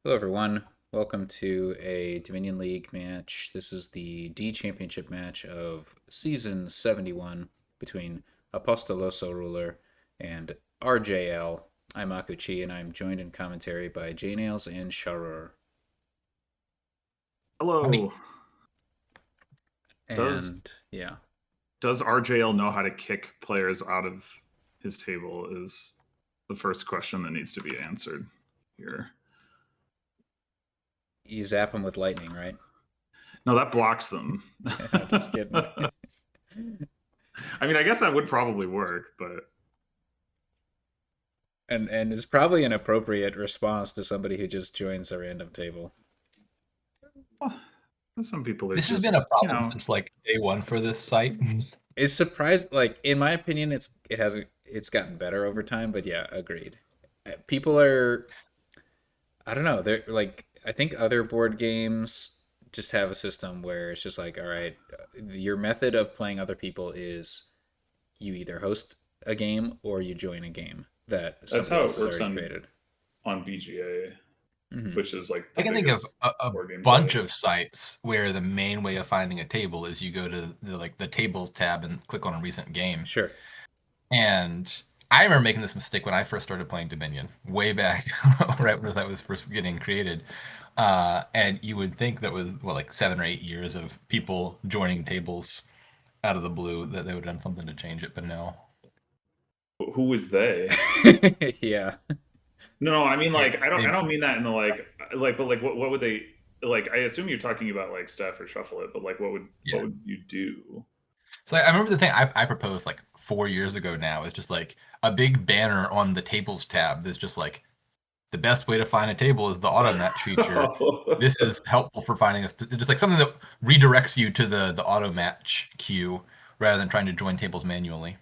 Hello, everyone. Welcome to a Dominion League match. This is the D Championship match of Season 71 between Apostolosoruler and RJL. I'm Akuchi, and I'm joined in commentary by JNails and Sharur. Hello. Does Yeah. does RJL know how to kick players out of his table is the first question that needs to be answered here. You zap them with lightning, right? No, that blocks them. Just kidding. I mean, I guess that would probably work, but And is probably an appropriate response to somebody who just joins a random table. well, some people are This just, has been a problem since like day one for this site. It's surprised, like in my opinion, it's gotten better over time, but yeah, agreed. People are, I don't know, they're like, I think other board games just have a system where it's just like, all right, your method of playing other people is you either host a game or you join a game that that's somebody how else it has works already created. on BGA, Mm-hmm. which is like I the can think of biggest a board game bunch site. of sites where the main way of finding a table is you go to the tables tab and click on a recent game. Sure. And I remember making this mistake when I first started playing Dominion, way back, right when that was first getting created. And you would think that was like 7 or 8 years of people joining tables out of the blue that they would have done something to change it, but no. Who is they? Yeah. No, I mean like I They- don't mean that in the but like what would they like? I assume you're talking about like staff or shuffle it, but like what would you do? So I remember the thing I proposed like 4 years ago now is just like a big banner on the tables tab that's just like the best way to find a table is the auto match feature. This is helpful for finding us, just like something that redirects you to the auto match queue rather than trying to join tables manually.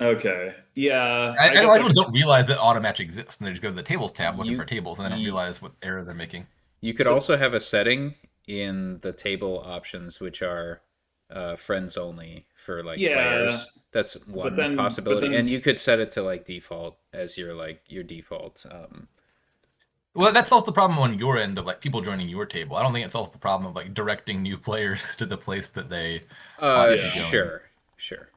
Okay. Yeah. I guess know I people could don't realize that auto match exists and they just go to the tables tab looking You, for tables and they don't you, realize what error they're making. You could But- also have a setting in the table options which are friends only for like Yeah, players. That's one possibility, and you could set it to like default as your default. Well, that solves the problem on your end of like people joining your table. I don't think it solves the problem of like directing new players to the place that they ought to be going. Sure.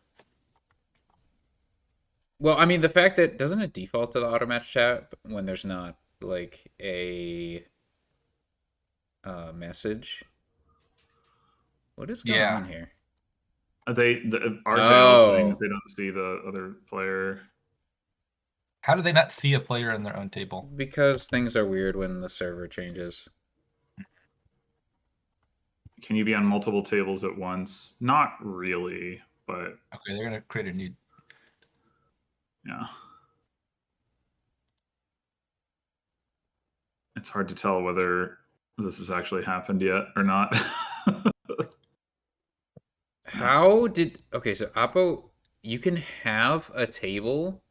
Well, I mean, the fact that doesn't it default to the auto match tab when there's not like a message? What is going on here? the RJL is saying that they don't see the other player. How do they not see a player in their own table? Because things are weird when the server changes. Can you be on multiple tables at once? Not really, but Okay, they're gonna create a new. yeah. It's hard to tell whether this has actually happened yet or not. Okay, so Oppo, you can have a table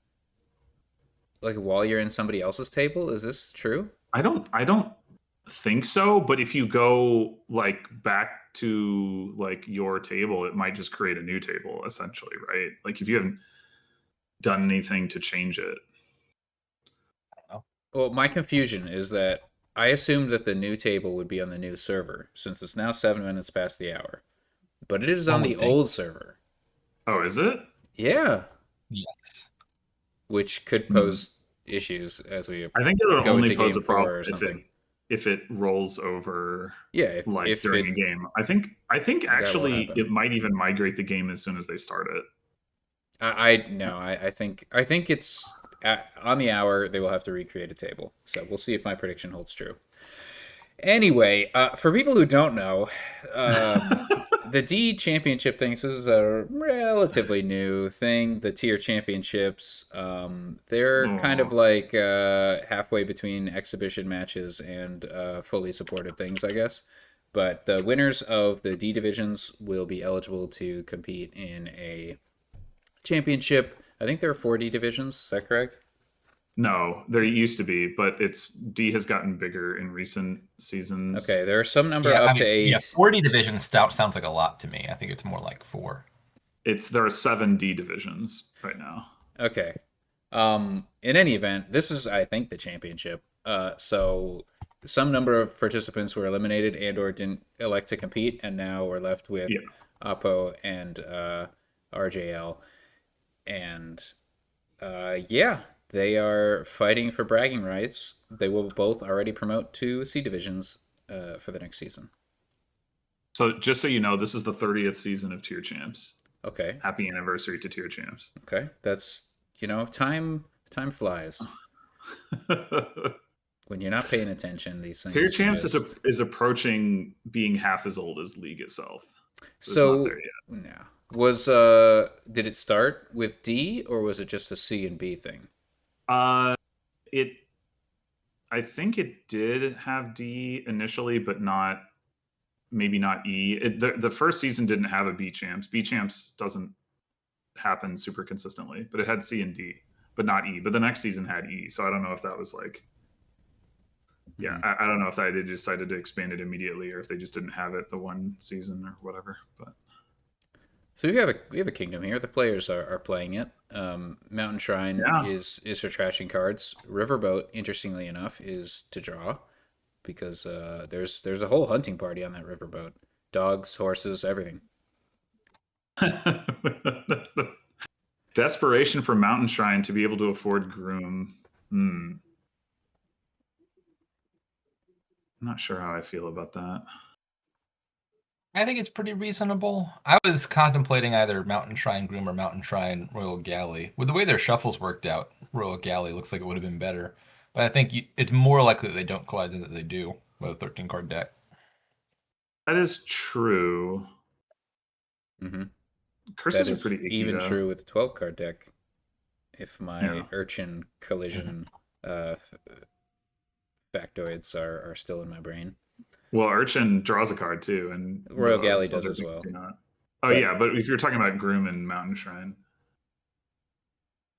like while you're in somebody else's table? Is this true? I don't think so, but if you go like back to like your table, it might just create a new table essentially, right? Like if you haven't done anything to change it. Well, my confusion is that I assumed that the new table would be on the new server since it's now 7 minutes past the hour. But it is on the old server. Oh, is it? Yeah. Yes. Which could pose issues as we I think it would go only into pose game a problem four or something. if it rolls over. Yeah, if during a game. I think actually happen. it might even migrate the game as soon as they start it. I think it's on the hour they will have to recreate a table. So we'll see if my prediction holds true. Anyway, for people who don't know, the D Championship thing, so this is a relatively new thing. The tier championships, they're kind of like halfway between exhibition matches and fully supported things, I guess. But the winners of the D divisions will be eligible to compete in a championship. I think there are 4 D divisions. Is that correct? No, there used to be, but D has gotten bigger in recent seasons. Okay, there are some number up to 8. Yeah, 40 division stout sounds like a lot to me. I think it's more like 4. There are 7 D divisions right now. Okay. In any event, this is I think the championship. So some number of participants were eliminated and or didn't elect to compete, and now we're left with Yeah. Oppo and RJL, and yeah, they are fighting for bragging rights. They will both already promote to C divisions for the next season. So just so you know, this is the 30th season of Tier Champs. Okay. Happy anniversary to Tier Champs. Okay, that's time flies. When you're not paying attention, these things. Tier Champs just... is approaching being half as old as League itself. So it's not there yet. No. Was did it start with D or was it just a C and B thing? It I think it did have D initially, but maybe not E. The first season didn't have a B Champs. B Champs doesn't happen super consistently, but it had C and D, but not E. But the next season had E, so I don't know if that was like, yeah, I don't know if they decided to expand it immediately or if they just didn't have it the one season or whatever. But so we have a kingdom here. The players are playing it. Mountain Shrine is for trashing cards. Riverboat, interestingly enough, is to draw, because there's a whole hunting party on that riverboat. Dogs, horses, everything. Desperation for Mountain Shrine to be able to afford Groom. I'm not sure how I feel about that. I think it's pretty reasonable. I was contemplating either Mountain Shrine Groom or Mountain Shrine Royal Galley. With the way their shuffles worked out, Royal Galley looks like it would have been better. But I think it's more likely that they don't collide than that they do with a 13-card deck. That is true. Mm-hmm. Curses are pretty icky, even though. true with the 12-card deck. If my Urchin collision factoids are still in my brain. Well, Urchin draws a card too, and Royal Galley does as well. Oh, but, yeah, but if you're talking about Groom and Mountain Shrine.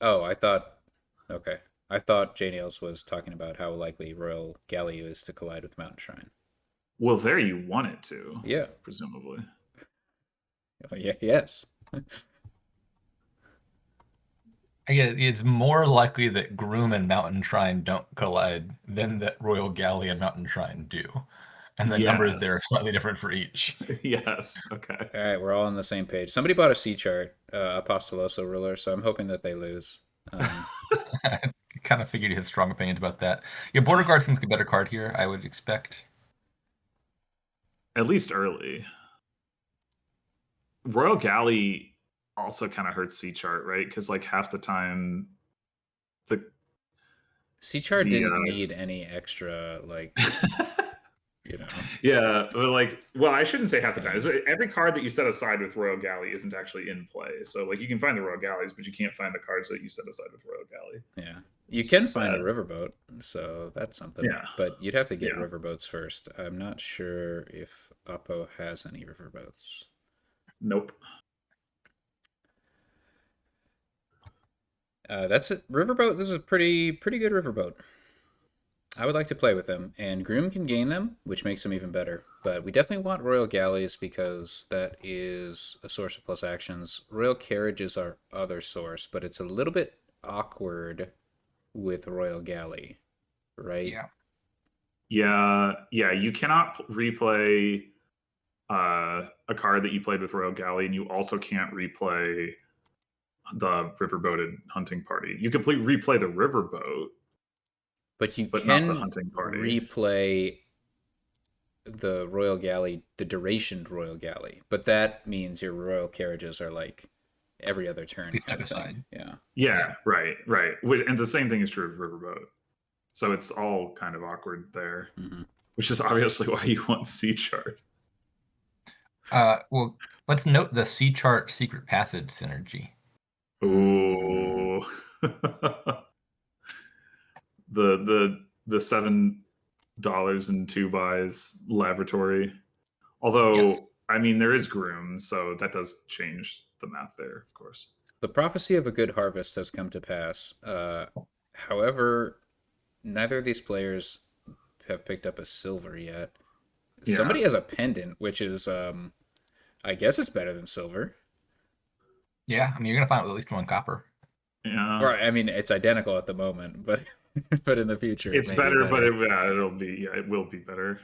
Oh, I thought JNails was talking about how likely Royal Galley is to collide with Mountain Shrine. Well, there you want it to. Yeah. Presumably. Oh, yeah, yes. Again, it's more likely that Groom and Mountain Shrine don't collide than that Royal Galley and Mountain Shrine do. And the numbers there are slightly different for each. Yes. Okay. All right, we're all on the same page. Somebody bought a C chart, Apostolosoruler, so I'm hoping that they lose. I kind of figured you had strong opinions about that. Yeah, Border Guard seems like a better card here, I would expect. At least early. Royal Galley also kind of hurts C chart, right? Because like half the time, the C chart didn't need any extra like. Yeah, but well, I shouldn't say half the time. Every card that you set aside with Royal Galley isn't actually in play. So like you can find the Royal Galleys, but you can't find the cards that you set aside with Royal Galley. Yeah, you can find a Riverboat, so that's something. Yeah, but you'd have to get Riverboats first. I'm not sure if Oppo has any Riverboats. Nope. That's it. Riverboat. This is a pretty good Riverboat. I would like to play with them, and Groom can gain them, which makes them even better. But we definitely want Royal Galleys because that is a source of plus actions. Royal Carriages are other source, but it's a little bit awkward with Royal Galley, right? Yeah. You cannot replay a card that you played with Royal Galley, and you also can't replay the Riverboated Hunting Party. You can replay the Riverboat. But you can not the hunting party. Replay the Royal Galley, the durationed Royal Galley. But that means your Royal Carriages are like every other turn. Step aside. Yeah, right. And the same thing is true of Riverboat. So it's all kind of awkward there, which is obviously why you want C chart. Well, let's note the C chart Secret Passage synergy. Ooh. the $7 and 2 buys laboratory. Although, I mean, there is Groom, so that does change the math there, of course. The prophecy of a good harvest has come to pass. However, neither of these players have picked up a silver yet. Yeah. Somebody has a pendant, which is, I guess it's better than silver. Yeah, I mean, you're going to find at least one copper. Yeah. Or, I mean, it's identical at the moment, but but in the future, It's it may better, be but better. it will be better.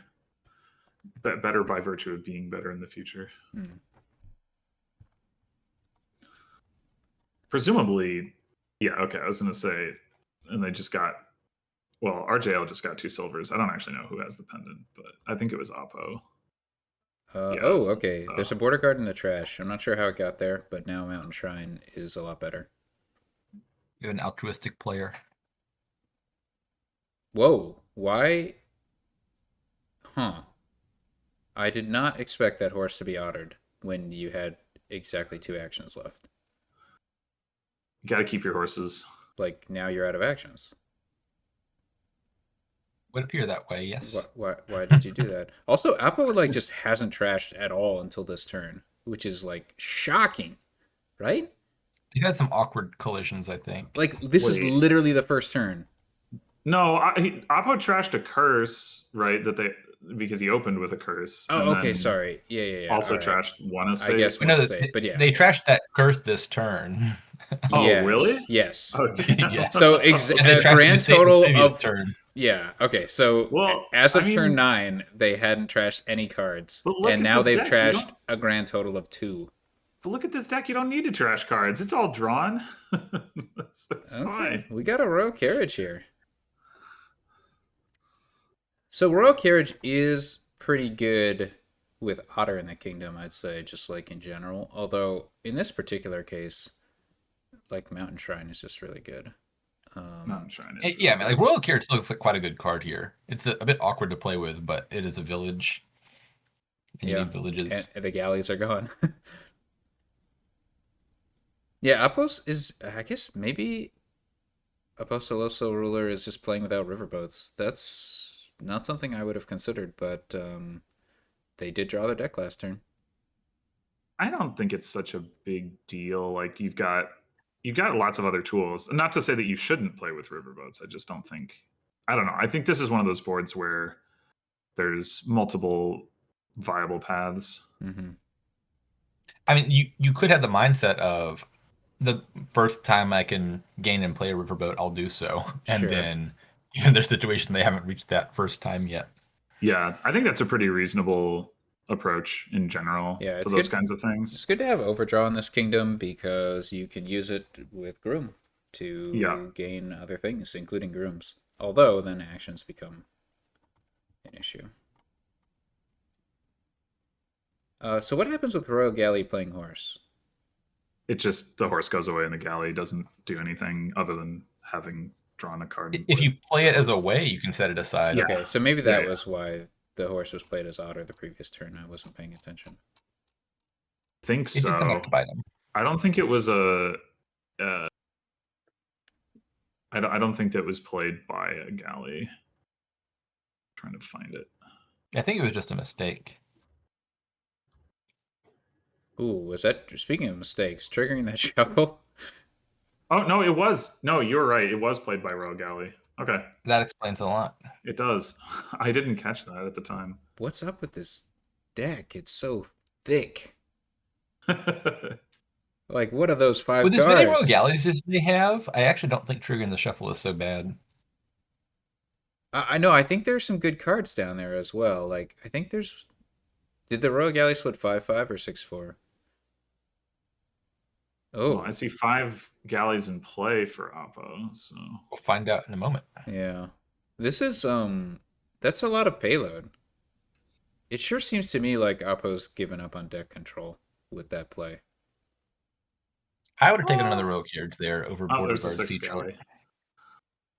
Better by virtue of being better in the future. Hmm. Presumably, yeah. Okay, I was gonna say, and they just got. Well, RJL just got 2 silvers. I don't actually know who has the pendant, but I think it was Oppo. Yeah. It Oh, was, okay. so There's a border guard in the trash. I'm not sure how it got there, but now Mountain Shrine is a lot better. You have an altruistic player. Whoa, why? Huh. I did not expect that horse to be ottered when you had exactly 2 actions left. you got to keep your horses. Like, now you're out of actions. Would appear that way, yes. Why did you do that? Also, Apple like just hasn't trashed at all until this turn, which is like shocking, right? You had some awkward collisions, I think. Like this is Wait. literally the first turn. No, Oppo trashed a curse, right? Because he opened with a curse, Oh, and okay, then sorry. Yeah. also All right. trashed one I estate. guess We one know state, that but yeah. they trashed that curse this turn. Oh, really? Yes. Oh, damn. Yeah. So And they a trashed the grand estate the total previous of turn. yeah. Okay, so Well, as I of turn mean, 9, they hadn't trashed any cards, but look and at now this they've deck. You trashed don't. a grand total of 2. But look at this deck. You don't need to trash cards. It's all drawn. It's Okay, fine. we got a royal carriage here. So royal carriage is pretty good with otter in the kingdom, I'd say, just like in general. Although in this particular case, like Mountain Shrine is just really good. Mountain Shrine is. Yeah, I really mean, like good. Royal Carriage looks like quite a good card here. It's a bit awkward to play with, but it is a village, and you Yeah, need villages. and the galleys are gone. Yeah, Apos is, I guess maybe Apostolosoruler is just playing without riverboats. That's not something I would have considered, but they did draw their deck last turn. I don't think it's such a big deal. Like you've got lots of other tools. Not to say that you shouldn't play with riverboats. I just don't think. I don't know. I think this is one of those boards where there's multiple viable paths. Mm-hmm. I mean, you could have the mindset of the first time I can gain and play a riverboat, I'll do so, and Sure. then in their situation, they haven't reached that first time yet. Yeah, I think that's a pretty reasonable approach in general Yeah, to it's those good. kinds of It's things. good to have overdraw in this kingdom because you can use it with groom Yeah. to gain other things, including grooms. Although then actions become an issue. So what happens with Royal Galley playing horse? It just the horse goes away and the galley doesn't do anything other than having drawn a card. And If you play the it as a horse. way, you can set it aside. Yeah. Okay, so maybe Yeah, that yeah. was why the horse was played as otter the previous turn. I wasn't paying attention. Think It did come back so. to bite them. I don't think it was a. Uh, I don't think that was played by a galley. Trying to find it. I think it was just a mistake. Ooh, was that speaking of mistakes, triggering that shuffle? Oh no, it was. No, you're right. It was played by Royal Galley. Okay, That explains a lot. it does. I didn't catch that at the time. What's up with this deck? It's so thick. Like, what are those 5 With as many Royal cards? Galleys as they have, I actually don't think triggering the shuffle is so bad. I know. I think there's some good cards down there as well. Like, I think there's. Did the Royal Galley split 5-5 or 6-4? Oh, Well, I see 5 galleys in play for Oppo. So We'll find out in a moment. yeah. This is that's a lot of payload. It sure seems to me like Oppo's given up on deck control with that play. I would have taken another Royal Carriage there over oh, Border there's a Guard 6th feature. galley.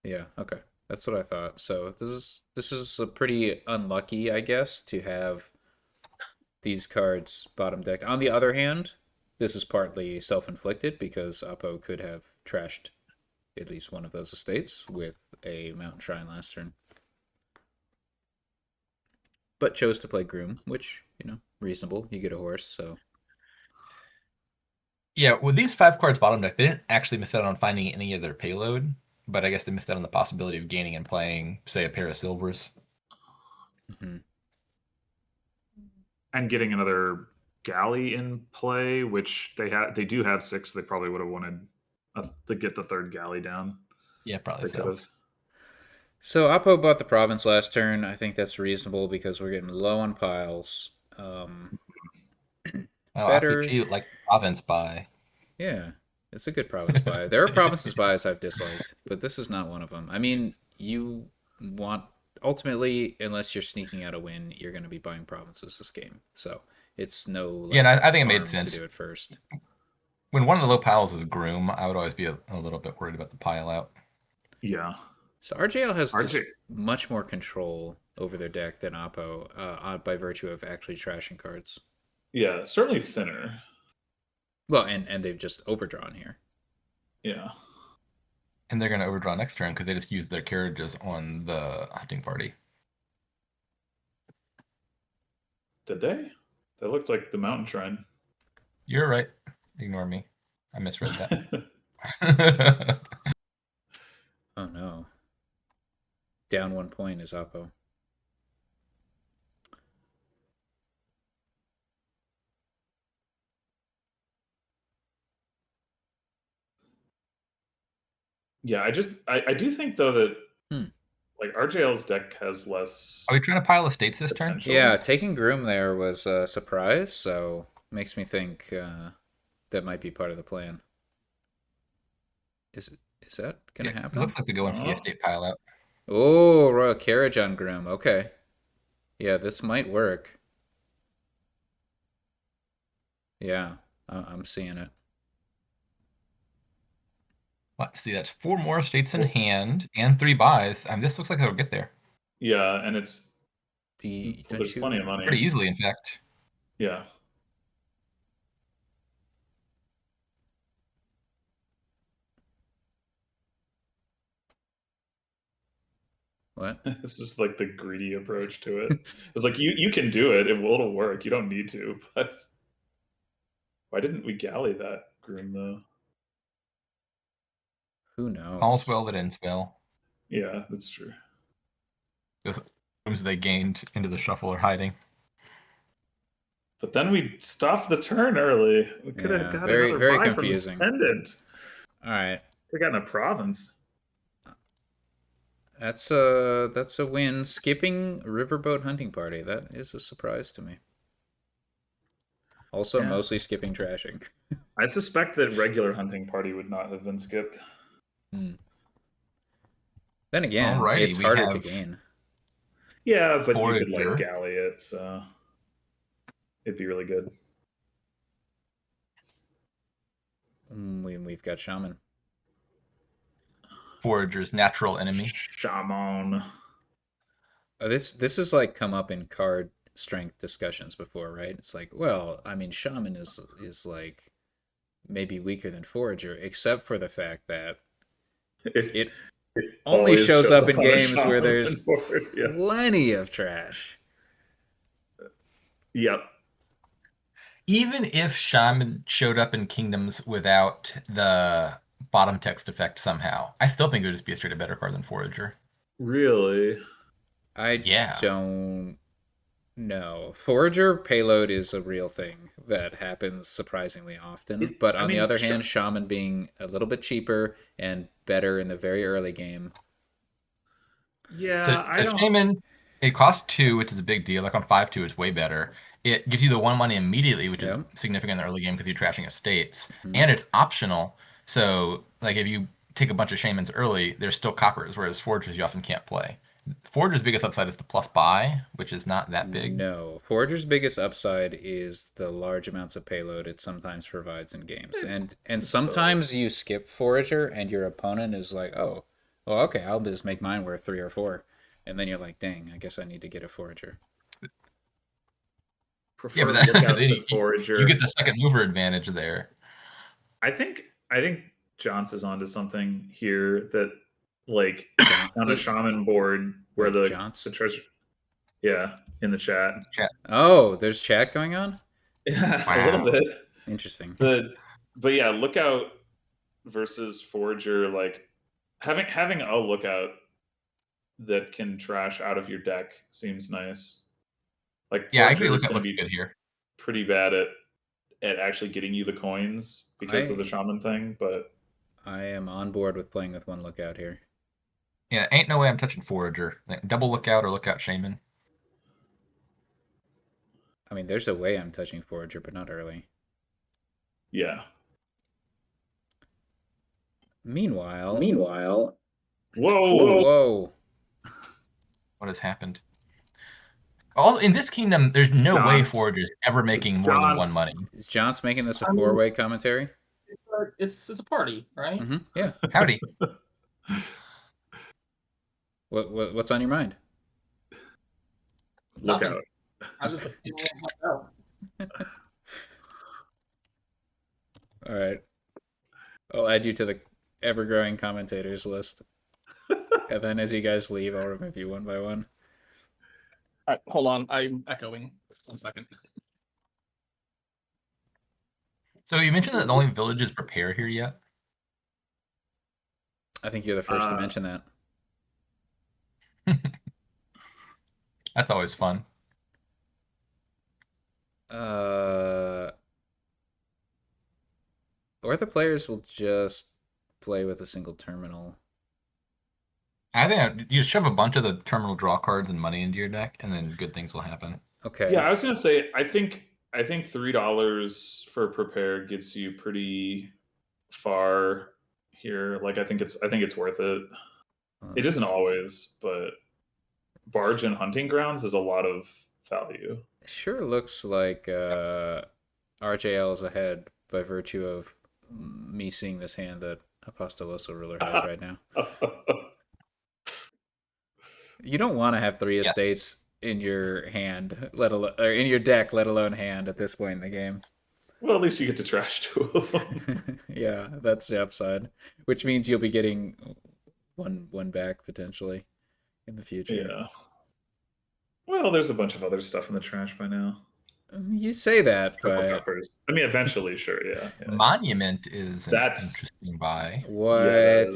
Yeah, okay. That's what I thought. So this is a pretty unlucky, I guess, to have these cards bottom deck. On the other hand, this is partly self-inflicted because Oppo could have trashed at least one of those estates with a Mountain Shrine last turn. But chose to play Groom, which, reasonable. You get a horse, so. Yeah, with these 5 cards bottom deck, they didn't actually miss out on finding any of their payload, but I guess they missed out on the possibility of gaining and playing, say, a pair of silvers. Mm-hmm. And getting another galley in play, which they do have 6. They probably would have wanted to get the 3rd galley down. Yeah, probably They could so. have. So Oppo bought the province last turn. I think that's reasonable because we're getting low on piles. Oh, Better, RPG like province buy. yeah, it's a good province buy. There are provinces buys I've disliked, but this is not one of them. I mean, you want ultimately, unless you're sneaking out a win, you're going to be buying provinces this game. So it's no Yeah, like and I think it made harm to sense. do it first. When one of the low piles is Groom, I would always be a little bit worried about the pile out. Yeah. So RJL has just RJ. much more control over their deck than Oppo, by virtue of actually trashing cards. Yeah, certainly thinner. Well, and they've just overdrawn here. Yeah. And they're going to overdraw next turn because they just used their carriages on the hunting party. Did they? That looked like the mountain shrine. You're right. Ignore me. I misread that. Oh no. Down 1 point is Oppo. Yeah, I do think though that Hmm. like RJL's deck has less Are we trying to pile estates this turn? potential. Yeah, taking Groom there was a surprise, so makes me think that might be part of the plan. Is that gonna Yeah, it happen? looks like they're going for the estate pile out. Oh, Royal Carriage on Groom. Okay. Yeah, this might work. Yeah, I'm seeing it. Let's see, that's 4 more estates in Well, hand and 3 buys. I mean, this looks like it'll get there. yeah, and it's Don't there's plenty of you? money. Pretty easily, in fact. Yeah. What? This is like the greedy approach to it. It's like you can do it. It'll work. You don't need to. But why didn't we galley that groom though? Who All's knows? well that ends well. Yeah, that's true. Those rooms they gained into the shuffle are hiding. But then we stopped the turn early. We could have Yeah, got very another very buy from this confusing. pendant. All right. We got in a province. That's a win. Skipping Riverboat Hunting Party. That is a surprise to me. Also, Yeah. mostly skipping trashing. I suspect that regular hunting party would not have been skipped. Hmm. Then again, Alrighty, it's we harder to have gain. Yeah, but you could like Forager. galley it, so it'd be really good. We've got Shaman. Forager's natural enemy. Shaman. This is like come up in card strength discussions before, right? It's like, well, I mean, Shaman is like maybe weaker than Forager, except for the fact that It, it it only always shows shows up up in on a games where shaman there's board. Yeah. plenty of trash. Yep. Even if Shaman showed up in Kingdoms without the bottom text effect somehow, I still think it would just be a straight up better card than Forager. Really? I Yeah. don't know. Forager payload is a real thing that happens surprisingly often. But I on the mean, other hand, Shaman being a little bit cheaper and better in the very early game. yeah, So I don't. Shaman, it costs 2, which is a big deal. Like on 5/2, it's way better. It gives you the 1 money immediately, which is Yep. significant in the early game because you're trashing estates, Mhm. and it's optional. So like if you take a bunch of Shamans early, there's still coppers, whereas Foragers you often can't play. Forager's biggest upside is the plus buy, which is not that big. No. Forager's biggest upside is the large amounts of payload it sometimes provides in games. It's, And it's both. sometimes you skip Forager and your opponent is like, oh, well, okay, I'll just make mine worth 3 or 4. And then you're like, dang, I guess I need to get a Forager. Yeah, Prefer but lookout then to you get forager. the second mover advantage there. I think Jonts is onto something here that like John, on a shaman board where wait, the Johns? treasure. Yeah, in the chat. Chat. Oh, there's chat going on? Yeah, a little Wow. bit. Interesting. But yeah, lookout versus forager, like having a lookout that can trash out of your deck seems nice. Like Yeah, I agree. forager is Lookout going to looks be good here. pretty bad at actually getting you the coins because of the I shaman thing, but I am on board with playing with one lookout here. Yeah, ain't no way I'm touching Forager. Double Lookout or Lookout Shaman. I mean, there's a way I'm touching Forager, but not early. Yeah. Meanwhile, Whoa. whoa. What has happened? All in this kingdom, there's no way Jonts. Forager's ever making It's more than one Jonts. money. Is Jonts making this a I mean- four-way commentary? It's a party, right? Mm-hmm. Yeah. Howdy. What's on your mind? Look Nothing. out. I just out. All right. I'll add you to the ever-growing commentators list. And then as you guys leave, I'll remove you one by one. All right, hold on. I'm echoing. 1 second. So you mentioned that the only villages prepare here yet? I think you're the first to mention that. That's always fun. Or the players will just play with a single terminal. I think you shove a bunch of the terminal draw cards and money into your deck, and then good things will happen. Okay. Yeah, I was gonna say I think $3 for prepare gets you pretty far here. Like I think it's worth it. It isn't always, but barge and hunting grounds is a lot of value. It sure looks like RJL is ahead by virtue of me seeing this hand that Apostolosoruler has right now. You don't want to have three estates in your hand, let alone or in your deck, let alone hand at this point in the game. Well, at least you get to trash 2 of them. Yeah, that's the upside, which means you'll be getting one back potentially in the future. Yeah. Well, there's a bunch of other stuff in the trash by now. You say that, but Coppers. I mean, eventually, sure, yeah. Monument is That's interesting buy. What? Yeah,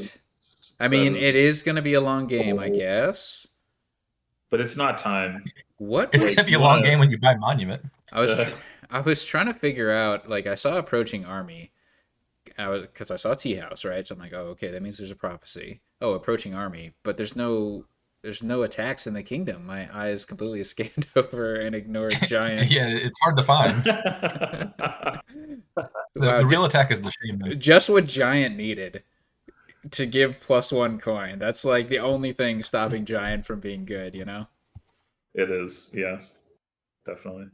I mean, it is going to be a long game, I guess. But it's not time. What? It's gonna be a long game when you buy Monument. I was trying to figure out. Like, I saw approaching army, because I saw Tea House, right? So I'm like, oh, okay, that means there's a prophecy. Oh, approaching army, but there's no attacks in the kingdom. My eyes completely scanned over and ignored giant. Yeah, it's hard to find. The real attack is the shaman. Just what giant needed to give +1 coin. That's like the only thing stopping giant from being good, you know? It is, yeah. Definitely.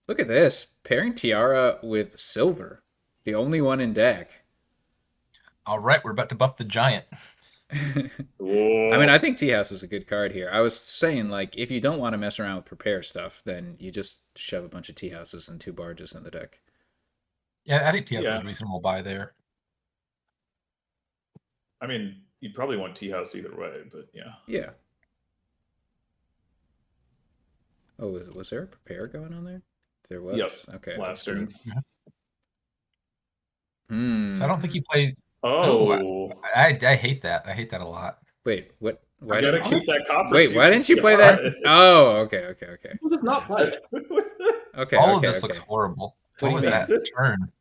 Look at this. Pairing Tiara with Silver. The only one in deck. All right, we're about to buff the giant. I mean, I think Tea House is a good card here. I was saying, like, if you don't want to mess around with prepare stuff, then you just shove a bunch of Tea Houses and 2 barges in the deck. Yeah, I think Tea House is a reasonable buy there. I mean, you'd probably want Tea House either way, but yeah. Yeah. Oh, was there a prepare going on there? There was? Yep. Okay. Last turn. So I don't think you played... Oh. I hate that. I hate that a lot. Wait, what? Why gotta keep that copper. Wait, why didn't you play that? Oh, okay. Who does not play? Okay. All of this looks horrible. What was that turn?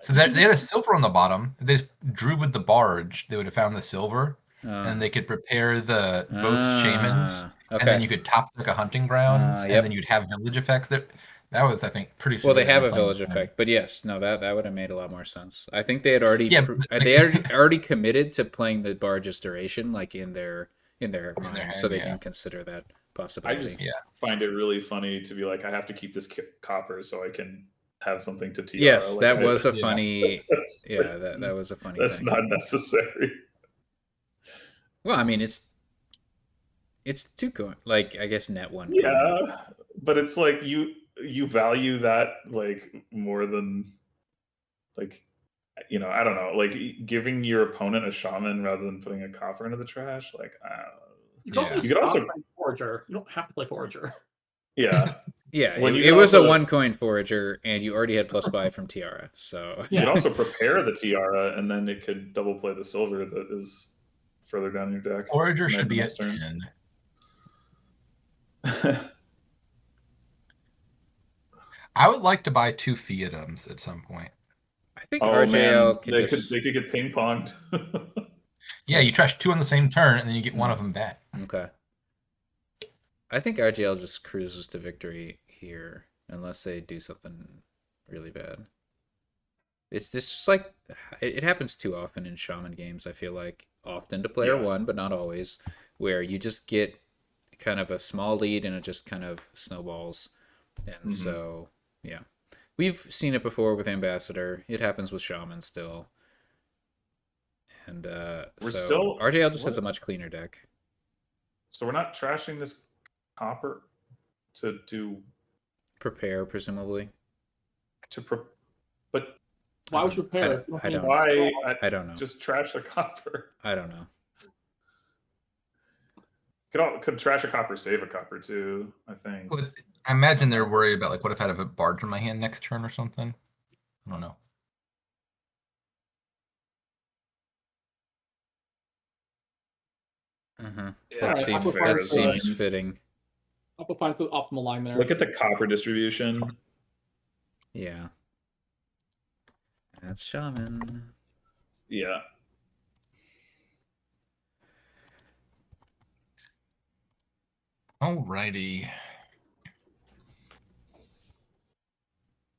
So they had a silver on the bottom. They just drew with the barge. They would have found the silver, and they could prepare the both shamans, and then you could top deck a hunting grounds, and then you'd have village effects. That was, I think, pretty. Well, they have a village effect, but yes, no, that would have made a lot more sense. I think they had already, already committed to playing the barge's duration, like in their mind, so they didn't consider that possibility. I just find it really funny to be like, I have to keep this copper so I can have something to TR. Yes, like, that was a funny. That was a funny. That's not necessary. Well, I mean, it's 2 coin, like I guess net 1. Yeah, but it's like you value that like more than like, you know, I don't know, like giving your opponent a shaman rather than putting a copper into the trash. Like, I don't know. You could also play Forager. You don't have to play Forager. Yeah. Yeah, it was a 1 coin Forager, and you already had +5 from Tiara, so... You could also prepare the Tiara, and then it could double play the silver that is further down your deck. Forager should be at 10. I would like to buy 2 Fiatums at some point. I think RJL they could get ping-ponged. Yeah, you trash 2 on the same turn, and then you get one of them back. Okay. I think RGL just cruises to victory here, unless they do something really bad. It's just like it happens too often in Shaman games. I feel like often to player one, but not always, where you just get kind of a small lead and it just kind of snowballs. And so, yeah, we've seen it before with Ambassador. It happens with Shaman still. And RJL just has a much cleaner deck. So we're not trashing this copper to do Prepare, presumably. But why would you prepare? I don't. Why? I don't know. Just trash the copper. I don't know. Could trash a copper, save a copper too. I think. Well, I imagine they're worried about like, what if I have a barge in my hand next turn or something? I don't know. That seems fitting. Apple finds the optimal line there. Look at the copper distribution. Yeah. That's Shaman. Yeah. Alrighty.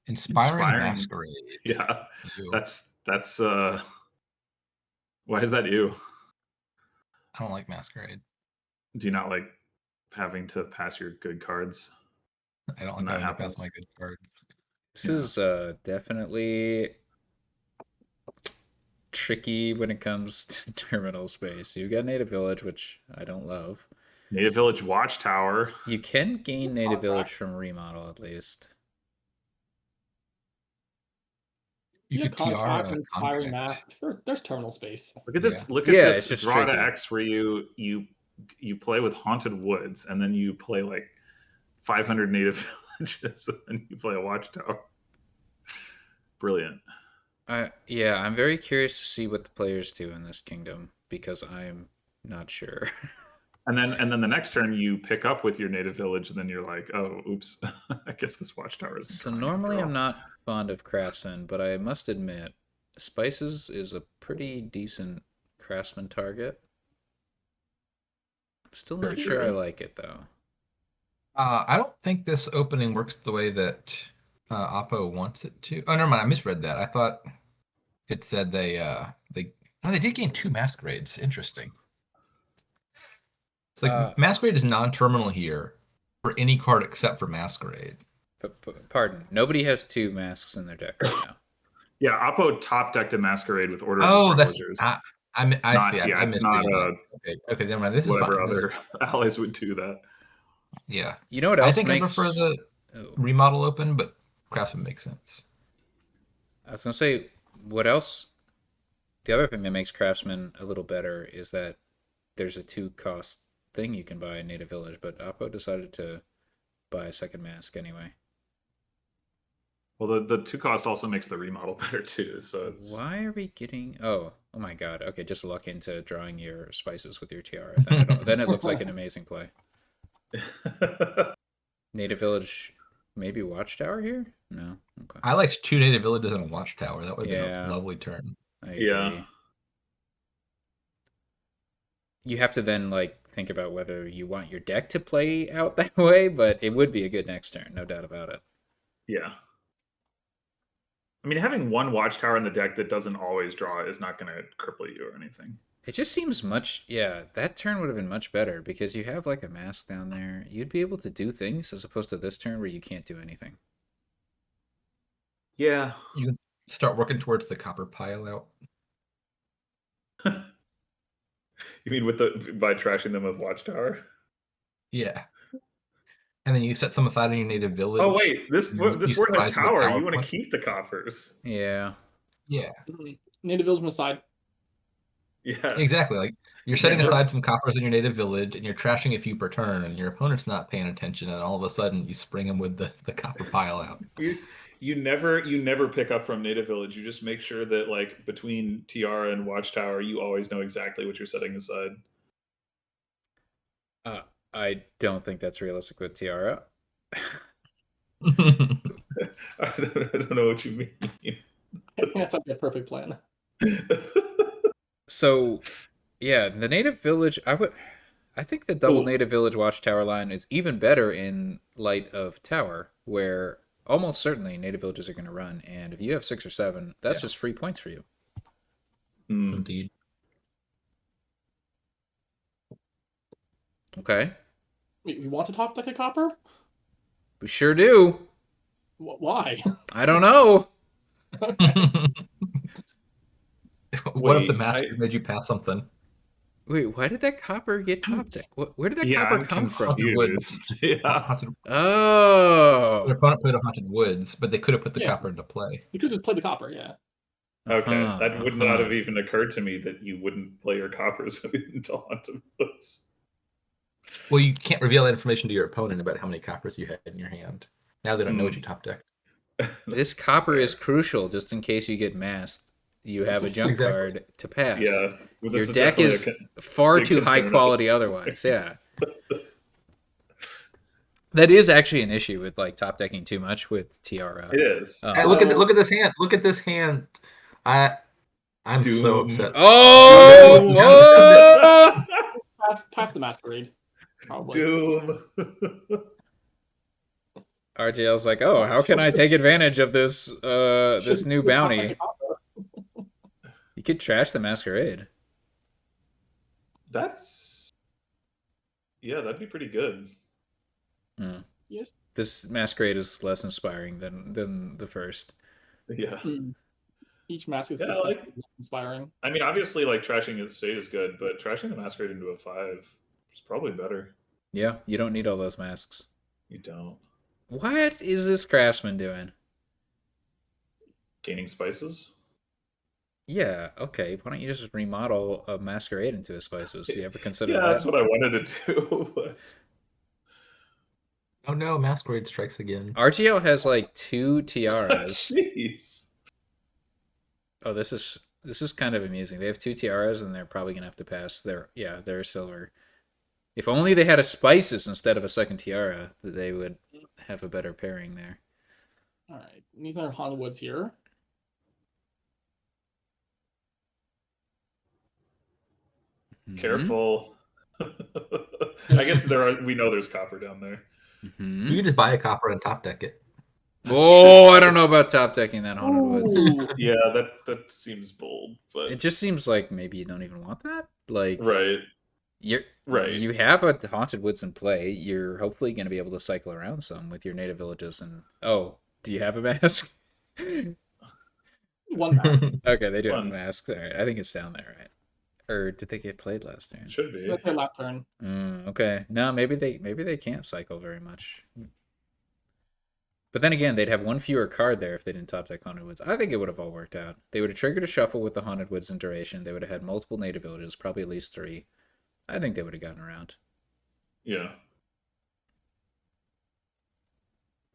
Inspiring Masquerade. Yeah. That's why is that you? I don't like Masquerade. Do you not like having to pass your good cards? I don't like having to pass my good cards. This is definitely tricky when it comes to terminal space. You've got Native Village, which I don't love. Native Village Watchtower. You can gain Native Village from remodel at least. You could contract inspiring masks. There's terminal space. Look at this. Look at this. It's draw to X where you play with Haunted Woods and then you play like 500 Native Villages and then you play a Watchtower. Brilliant. I'm very curious to see what the players do in this kingdom because I'm not sure. And then the next turn you pick up with your Native Village and then you're like, oh, oops, I guess this Watchtower isn't. So normally I'm not fond of Craftsman, but I must admit, Spices is a pretty decent Craftsman target. I'm still not sure I like it though. I don't think this opening works the way that Oppo wants it to. Oh, never mind. I misread that. I thought it said they did gain 2 Masquerades. Interesting. It's like Masquerade is non-terminal here for any card except for Masquerade. Pardon. Nobody has 2 masks in their deck right now. Yeah, Oppo top decked a Masquerade with Order of the Astrologers. I see. Yeah, it's not a okay. Never mind. This whatever is other allies would do that. Yeah. You know what else I think makes... I prefer the remodel open, but Craftsman makes sense. I was gonna say, what else? The other thing that makes Craftsman a little better is that there's a 2-cost thing you can buy in Native Village, but Oppo decided to buy a second mask anyway. Well, the 2-cost also makes the remodel better too. So it's... Why are we getting? Oh my God! Okay, just luck into drawing your spices with your tiara. Then it looks like an amazing play. Native Village, maybe Watchtower here? No. Okay. I liked 2 Native Villages and a Watchtower. That would have been a lovely turn. I agree. Yeah. You have to then think about whether you want your deck to play out that way, but it would be a good next turn, no doubt about it. Yeah. I mean, having 1 Watchtower in the deck that doesn't always draw is not going to cripple you or anything. It just seems that turn would have been much better because you have a mask down there. You'd be able to do things as opposed to this turn where you can't do anything. Yeah. You can start working towards the copper pile out. You mean by trashing them with Watchtower? Yeah. And then you set them aside in your Native Village. Oh wait, this board has tower. You want to keep the coppers. Yeah. Yeah. Native Village on the side. Yes. Exactly. You're setting aside some coppers in your Native Village and you're trashing a few per turn and your opponent's not paying attention and all of a sudden you spring them with the copper pile out. You never pick up from Native Village. You just make sure that between Tiara and Watchtower, you always know exactly what you're setting aside. I don't think that's realistic with Tiara. I don't know what you mean. I think that's the perfect plan. So Yeah, the native village. I think the double Oh. native village watchtower line is even better in light of tower, where almost certainly native villages are going to run, and if you have 6 or 7, that's Yeah. just free points for you. Indeed. Okay, Wait, you want to top deck a copper? we sure do. Why? I don't know. What if the Wait, master made you pass something? Wait, why did that copper get top deck? Where did that Yeah, copper I'm come from? Haunted confused. Woods. Yeah. Haunted, Oh. their opponent played a Haunted Woods, but they could have put the Yeah. copper into play. You could just play the copper, yeah. Okay, that Uh-huh, would not uh-huh. have even occurred to me that you wouldn't play your coppers into Haunted Woods. Well, you can't reveal that information to your opponent about how many coppers you had in your hand. Now they don't know what you top decked. This copper Fair. is crucial just in case you get masked. You have a junk Exactly. card to pass. Yeah, well, Your this deck definitely is a far big too high concern at quality this point. otherwise. Yeah. That is actually an issue with like top decking too much with Tiara. It is. Hey, look at this hand. Look at this hand. I'm so Doom. upset. Oh! Pass the masquerade. Probably. Doom. RGL's like, oh, how can I take advantage of this this new bounty? You could trash the masquerade. Yeah, that'd be pretty good. Hmm. Yes. This masquerade is less inspiring than the first. Yeah. Each mask is Yeah, less inspiring. I mean, obviously, like trashing the state is good, but trashing the masquerade into a 5 is probably better. Yeah, you don't need all those masks. You don't. What is this craftsman doing? Gaining spices? Yeah, okay. Why don't you just remodel a masquerade into a spices? You ever consider Yeah, that? that's what I wanted to do. But... Oh no, Masquerade strikes again. RGL has like 2 tiaras. Jeez. Oh, this is kind of amusing. They have 2 tiaras and they're probably gonna have to pass their silver. If only they had a spices instead of a second tiara, they would have a better pairing there. All right, these are Haunted Woods here. Careful. I guess we know there's copper down there. Mm-hmm. You can just buy a copper and top deck it. Oh, I don't know about top decking that Haunted Woods. Ooh, yeah, that seems bold, but It just seems like maybe you don't even want that. Like, right. You have a Haunted Woods in play. You're hopefully going to be able to cycle around some with your native villages. And do you have a mask? One mask. Okay, they do have a One. mask. All right, I think it's down there, right? Or did they get played last turn? Should be. That's their last turn. Okay, no, maybe they can't cycle very much. But then again, they'd have one fewer card there if they didn't top deck Haunted Woods. I think it would have all worked out. They would have triggered a shuffle with the Haunted Woods in duration. They would have had multiple native villages, probably at least 3. I think they would have gotten around. Yeah.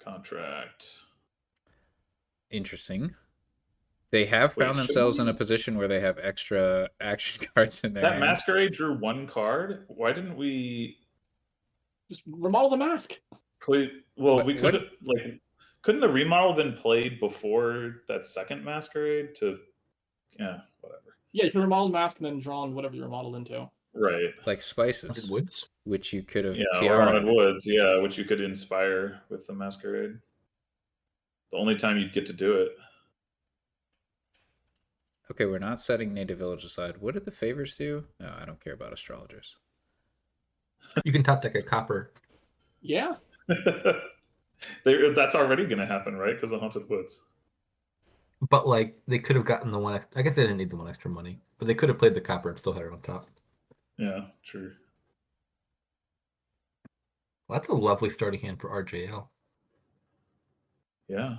Contract. Interesting. They have found Wait, themselves in a shouldn't position where they have extra action cards in their that hand. masquerade drew 1 card. Why didn't we Just remodel the mask. play? Well, What- we could like. Couldn't the remodel have been played before that second masquerade? Yeah, whatever. Yeah, you can remodel the mask and then draw on whatever you remodeled into. Right. Like spices, Haunted Woods. which you could have Yeah, or tiara. Haunted Woods. Yeah, which you could inspire with the masquerade. The only time you'd get to do it. Okay, we're not setting native village aside. What did the favors do? No, I don't care about astrologers. You can top deck a copper. Yeah. That's already going to happen, right? Because of Haunted Woods. But like they could have gotten the one. I guess they didn't need the 1 extra money, but they could have played the copper and still had it on top. Yeah, true. Well, that's a lovely starting hand for RJL. Yeah.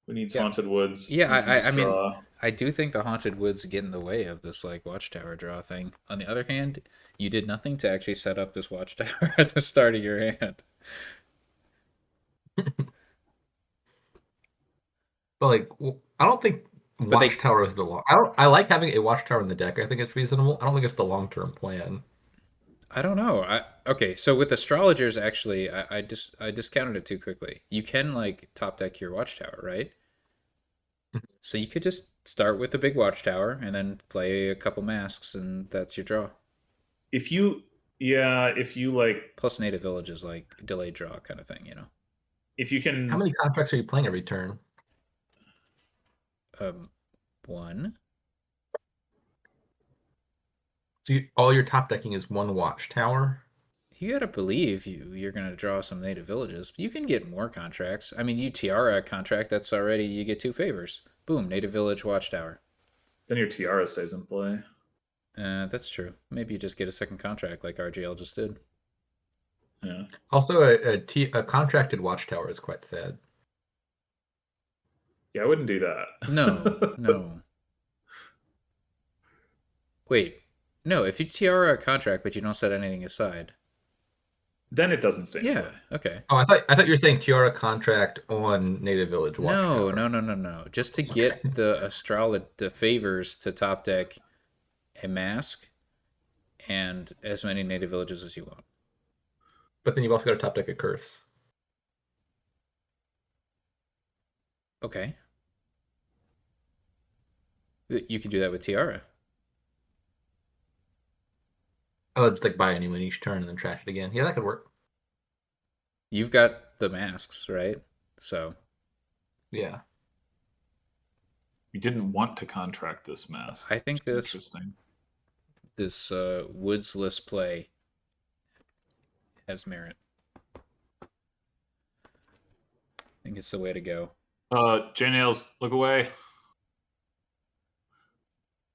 We need Yeah. Haunted Woods. Yeah, We can I mean, draw. I do think the Haunted Woods get in the way of this like Watchtower draw thing. On the other hand, you did nothing to actually set up this Watchtower at the start of your hand. But like, I don't think But they- Watchtower is the long. I like having a Watchtower in the deck. I think it's reasonable. I don't think it's the long term plan. I don't know. Okay, so with astrologers, actually, I discounted it too quickly. You can like top deck your Watchtower, right? So you could just start with the big Watchtower and then play a couple masks, and that's your draw. If you like, Plus native villages like delayed draw kind of thing, you know. if you can, How many contracts are you playing every turn? One. So all your top decking is one Watchtower. You gotta believe you're gonna draw some native villages. You can get more contracts. I mean, you Tiara a contract, that's already, you get 2 favors. Boom, native village Watchtower. then your Tiara stays in play. That's true. Maybe you just get a second contract like RGL just did. Yeah. Also, a contracted Watchtower is quite sad. Yeah, I wouldn't do that. No, no. Wait, no. If you Tiara a contract but you don't set anything aside, Then it doesn't stay in yeah, play. okay. Oh, I thought you were saying Tiara contract on Native Village No, Watchtower. no. Just to get the favors to top deck a mask and as many native villages as you want. But then you've also got to top deck a curse. Okay. You can do that with Tiara. Oh, just like buy a new one each turn and then trash it again. Yeah, that could work. You've got the masks, right? So Yeah. You didn't want to contract this mask. I think It's this interesting. woodsless play has merit. I think it's the way to go. JNails, look away.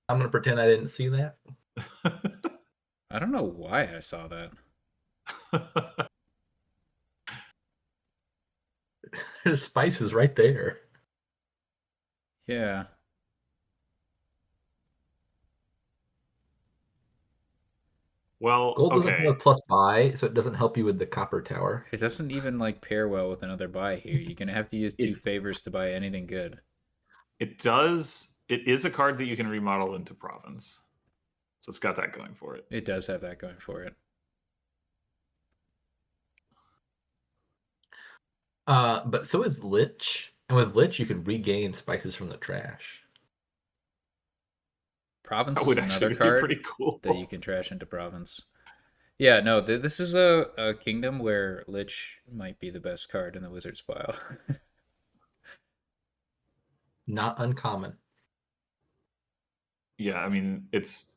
I'm going to pretend I didn't see that. I don't know why I saw that. There's spices right there. Yeah. Well, Gold doesn't okay. have a plus buy, so it doesn't help you with the copper tower. It doesn't even like pair well with another buy here. You're gonna have to use 2 It- favors to buy anything good. It does. It is a card that you can remodel into province. So it's got that going for it. It does have that going for it. But so is Lich. And with Lich, you can regain spices from the trash. Province That is would another actually be card pretty cool. that you can trash into province. Yeah, no, this is a kingdom where Lich might be the best card in the wizard's pile. Not uncommon. Yeah, I mean, it's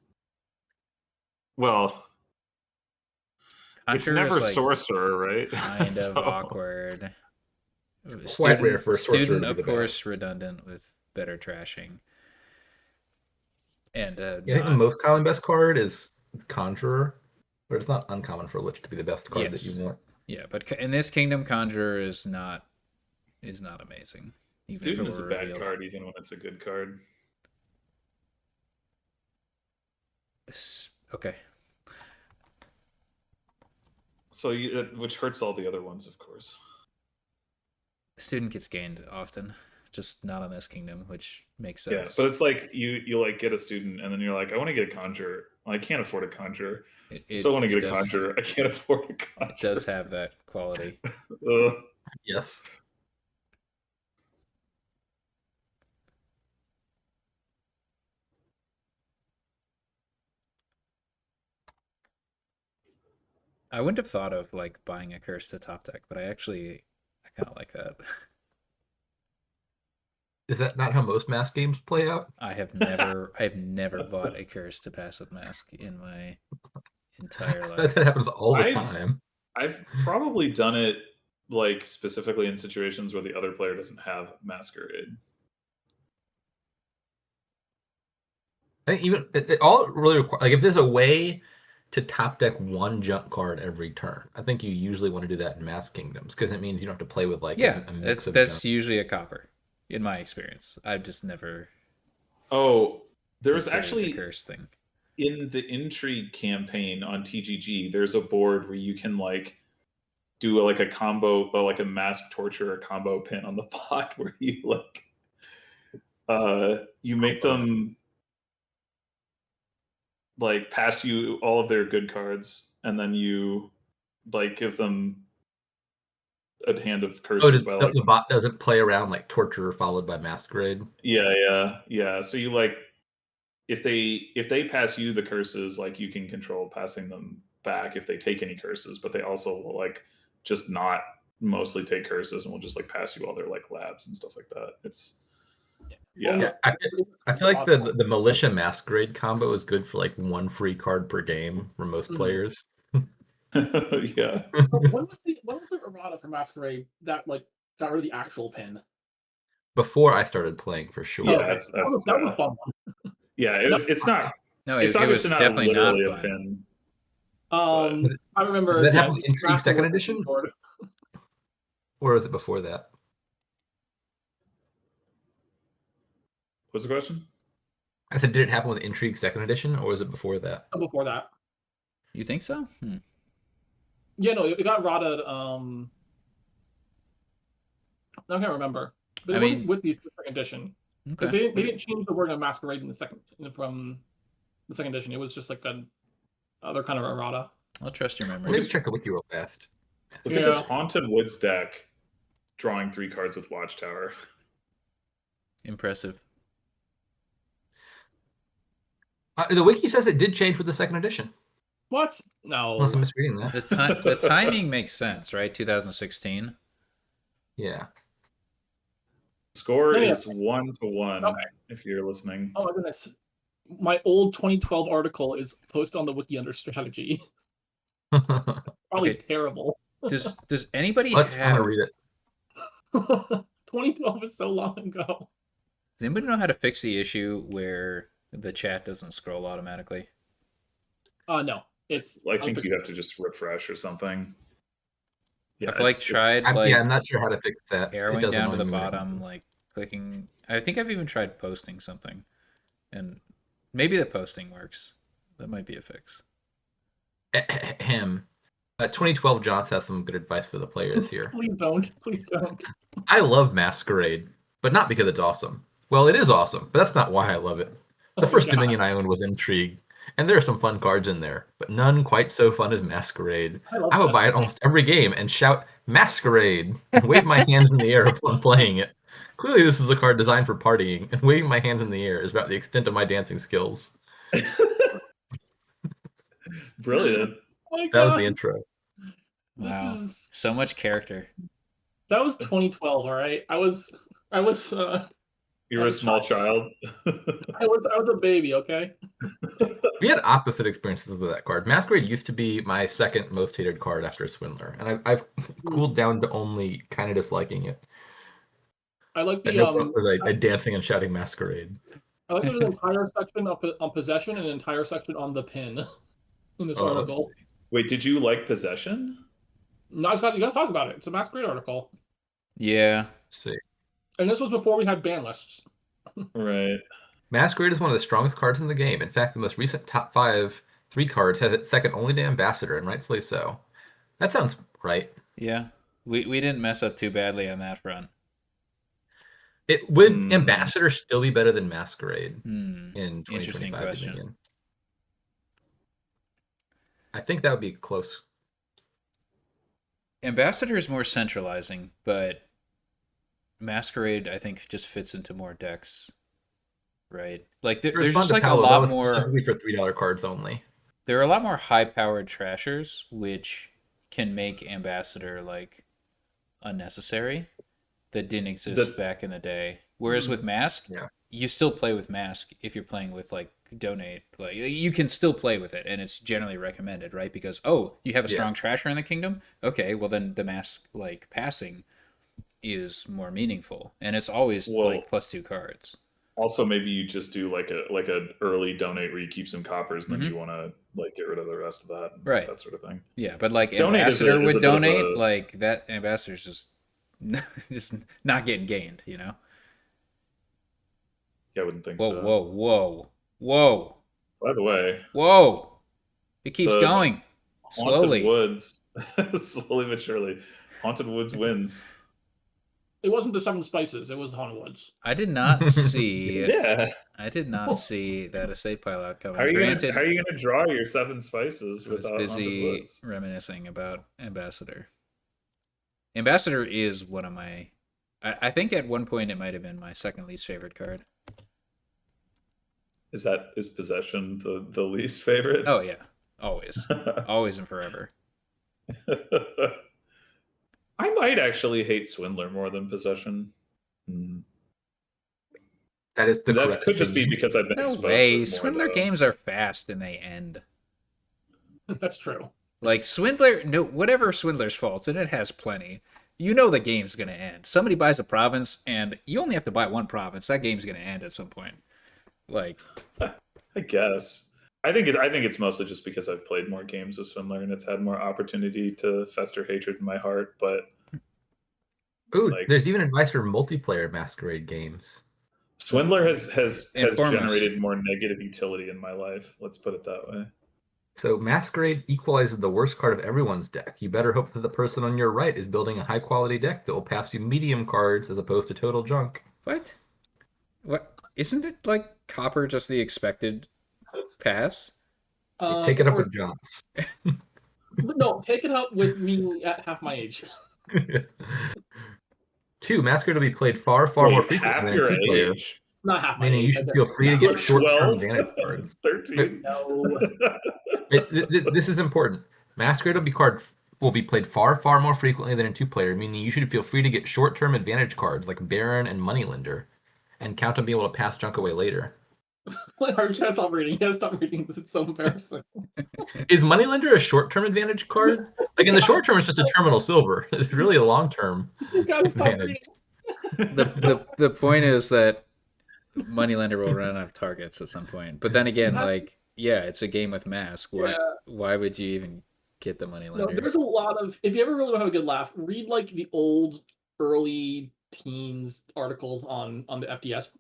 it's Conjure never is like sorcerer, right? kind of awkward. It's quite rare for a sorcerer Student, to be of the course, redundant with better trashing. And Yeah, I think the most common best card is Conjurer, but it's not uncommon for Lich to be the best card that Yes. Mm-hmm. you want. Yeah, but in this kingdom, Conjurer is not amazing. Even if it Student is a were bad revealed. card, even when it's a good card. Okay. So, which hurts all the other ones, of course. Student gets gained often, just not on this kingdom, which makes sense. Yeah, but it's like you like get a student, and then you're like, I want to get a conjurer. Well, I can't afford a conjurer. I still want to get a conjurer. I can't afford a conjurer. It does have that quality. Yes. I wouldn't have thought of like buying a curse to top deck, but I kind of like that. Is that not how most mass games play out? I have never bought a curse to pass with mask in my entire life. That happens all the time. I've probably done it like specifically in situations where the other player doesn't have masquerade. I think even it all really requires, like if there's a way to top deck one jump card every turn, I think you usually want to do that in Mass Kingdoms because it means you don't have to play with like a mix of that's jumps. usually a copper, in my experience. I've just never. Oh, there was considered actually the curse thing in the Intrigue campaign on TGG. There's a board where you can like do like a combo, like a mask torture, a combo pin on the pot where you like you make them like pass you all of their good cards, and then you like give them a hand of Oh, curses by like the bot doesn't play around like torture followed by masquerade. yeah. So you like if they pass you the curses, like you can control passing them back if they take any curses, but they also will like just not mostly take curses and will just like pass you all their like labs and stuff like that. It's Yeah, I feel like the militia masquerade combo is good for like one free card per game for most players. yeah. When was the errata for Masquerade that like got rid of the actual pin? Before I started playing, for sure. Yeah, Okay. that's that was a fun one. yeah. It's not. No, It's it was obviously not definitely not literally a fun. pin. I remember Did that happen with Intrigue Master Second Wars Edition? board. Or was it before that? What's the question? I said, did it happen with Intrigue Second Edition, or was it before that? Before that. You think so? Yeah, no, it got rotted. I can't remember, but it wasn't with the second edition because Okay. they didn't change the word of Masquerade in the second from the second edition. It was just like the other kind of errata. I'll trust your Let me memory. just check the wiki real fast. Look at this Haunted Woods deck, drawing 3 cards with Watchtower. Impressive. The wiki says it did change with the second edition. What? No. Unless I'm misreading that. The timing makes sense, right? 2016. Yeah. Score is 1-1. Okay. If you're listening. Oh my goodness. My old 2012 article is posted on the wiki under strategy. Probably terrible. Does anybody I'm have? gonna read it. 2012 is so long ago. Does anybody know how to fix the issue where the chat doesn't scroll automatically? No, it's. Well, I think you have to just refresh or something. Yeah, I've tried I'm not sure how to fix that. Arrowing down to the bottom, like clicking. I think I've even tried posting something, and maybe the posting works. That might be a fix. 2012 jonts has some good advice for the players here. Please don't. I love Masquerade, but not because it's awesome. Well, it is awesome, but that's not why I love it. The first Dominion I owned was Intrigue, and there are some fun cards in there, but none quite so fun as Masquerade. I would buy it almost every game and shout Masquerade and wave my hands in the air upon playing it. Clearly, this is a card designed for partying, and waving my hands in the air is about the extent of my dancing skills. Brilliant. That was the intro. Wow, so much character. That was 2012, all right. I was. You were a small child. I was a baby. Okay. We had opposite experiences with that card. Masquerade used to be my second most hated card after Swindler, and I've cooled down to only kind of disliking it. I like the was a dancing and shouting Masquerade. I like there's an entire section on possession and an entire section on the pin in this article. Wait, did you like Possession? No, you gotta talk about it. It's a Masquerade article. Yeah. Let's see. And this was before we had ban lists. Right. Masquerade is one of the strongest cards in the game. In fact, the most recent top 5 3 cards has it second only to Ambassador, and rightfully so. That sounds right. Yeah. We didn't mess up too badly on that front. Would Ambassador still be better than Masquerade in 2025? Interesting question. Dominion? I think that would be close. Ambassador is more centralizing, but Masquerade, I think, just fits into more decks, right? Like there's just like a lot more specifically for $3 cards only. There are a lot more high-powered trashers, which can make Ambassador like unnecessary, that didn't exist back in the day. Whereas with Mask, you still play with Mask if you're playing with like Donate. Like you can still play with it, and it's generally recommended, right? Because you have a strong trasher in the kingdom. Okay, well then the Mask like passing is more meaningful, and it's always like +2 cards. Also, maybe you just do like an early donate where you keep some coppers, and then you want to like get rid of the rest of that, right? That sort of thing. Yeah, but like donate Ambassador would donate, like that Ambassador's just not getting gained, you know. Yeah, I wouldn't think so. Whoa! By the way, it keeps going slowly. Haunted Woods, slowly but surely. Haunted Woods wins. It wasn't the 7 spices. It was the Haunted Woods. I did not see. I did not Yeah. see that estate pile-out coming. How are you going to draw your 7 spices without I was busy Haunted Woods? reminiscing about Ambassador. Ambassador is one of my. I think at one point it might have been my second least favorite card. Is possession the least favorite? Oh yeah, always, always and forever. I might actually hate Swindler more than possession. That is the That correct could just be opinion. because I've been No exposed way. to it more. Swindler Though. games are fast and they end. That's true. Like Swindler, no, whatever Swindler's faults, and it has plenty. You know the game's gonna end. Somebody buys a province, and you only have to buy one province. That game's gonna end at some point. Like, I guess. I think it's mostly just because I've played more games with Swindler and it's had more opportunity to fester hatred in my heart. But Ooh, like- there's even advice for multiplayer Masquerade games. Swindler has Inform us. generated more negative utility in my life. Let's put it that way. So Masquerade equalizes the worst card of everyone's deck. You better hope that the person on your right is building a high quality deck that will pass you medium cards as opposed to total junk. what? What? Isn't it like copper just the expected pass? Take it up or- with jonts. No, pick it up with me at half my age. 2, Masquerade will be played far more Wait, frequently half than your 2-player, age. Not half my meaning age. you should feel free to get You're short-term 12? advantage cards. 13. No. This is important. Masquerade will be played far more frequently than in 2-player, meaning you should feel free to get short-term advantage cards like Baron and Moneylender, and count on being able to pass junk away later. Are you trying to stop reading? Yeah, stop reading this. It's so embarrassing. Is Moneylender a short-term advantage card? Like in the short term, it's just a terminal silver. It's really a long-term You gotta stop advantage. reading. The point is that Moneylender will run out of targets at some point. But then again, like, yeah, it's a game with Mask. Why would you even get the No, Moneylender? there's a lot of. If you ever really want to have a good laugh, read like the old early teens articles on the FDS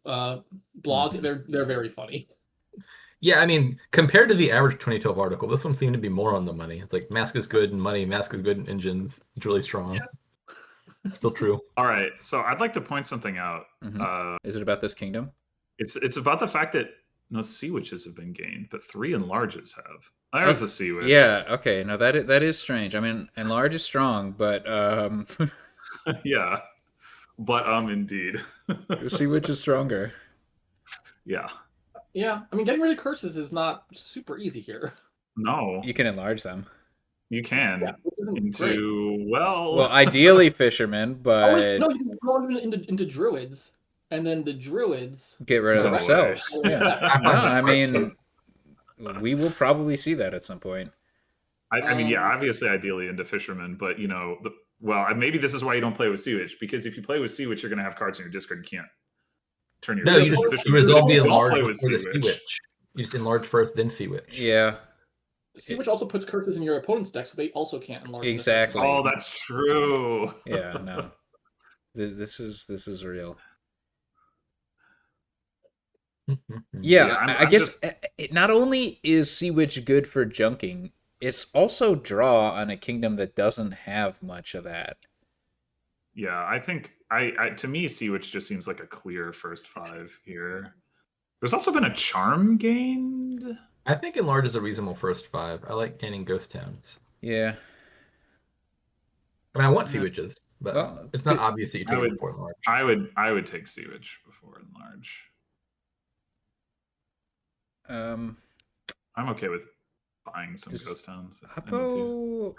blog. They're very funny. Yeah, I mean, compared to the average 2012 article, this one seemed to be more on the money. It's like Mask is good in money, Mask is good in engines. It's really strong. Yeah. Still true. All right, so I'd like to point something out. Mhm. Is it about this kingdom? It's about the fact that no sea witches have been gained, but 3 enlarges have. There's a sea witch. Yeah, okay. No, that is strange. I mean, enlarge is strong, but Yeah, but indeed. the sea witch is stronger. Yeah. Yeah, I mean, getting rid of curses is not super easy here. No, You can enlarge them. you can Yeah, which isn't great. into well. Well, ideally fishermen, Oh, but wait, no, you can go into druids, and then the druids. get rid of No way. themselves. Oh, Yeah. yeah. No, I mean, we will probably see that at some point. I mean, yeah, obviously, ideally into fishermen, but maybe this is why you don't play with sea witch, because if you play with sea witch, you're going to have cards in your discard you can't turn your. No, you just fisherman. you resolve the Don't enlarge play with before the sea Sea Witch. You just enlarge first, then Sea Witch. Yeah, See, which also puts curses in your opponent's deck, so they also can't enlarge. their Exactly. Oh, that's true. yeah, no. This is real. Yeah, I guess it not only is Sea Witch good for junking, it's also draw on a kingdom that doesn't have much of that. Yeah, I think I to me, Sea Witch just seems like a clear first 5 here. There's also been a charm gained. I think enlarge is a reasonable first 5. I like gaining ghost towns. Yeah. I mean, I want Sea Witches, but Well, it's not obvious that you take it before enlarge. I would take Sea Witch before enlarge. I'm okay with buying some ghost towns. Apo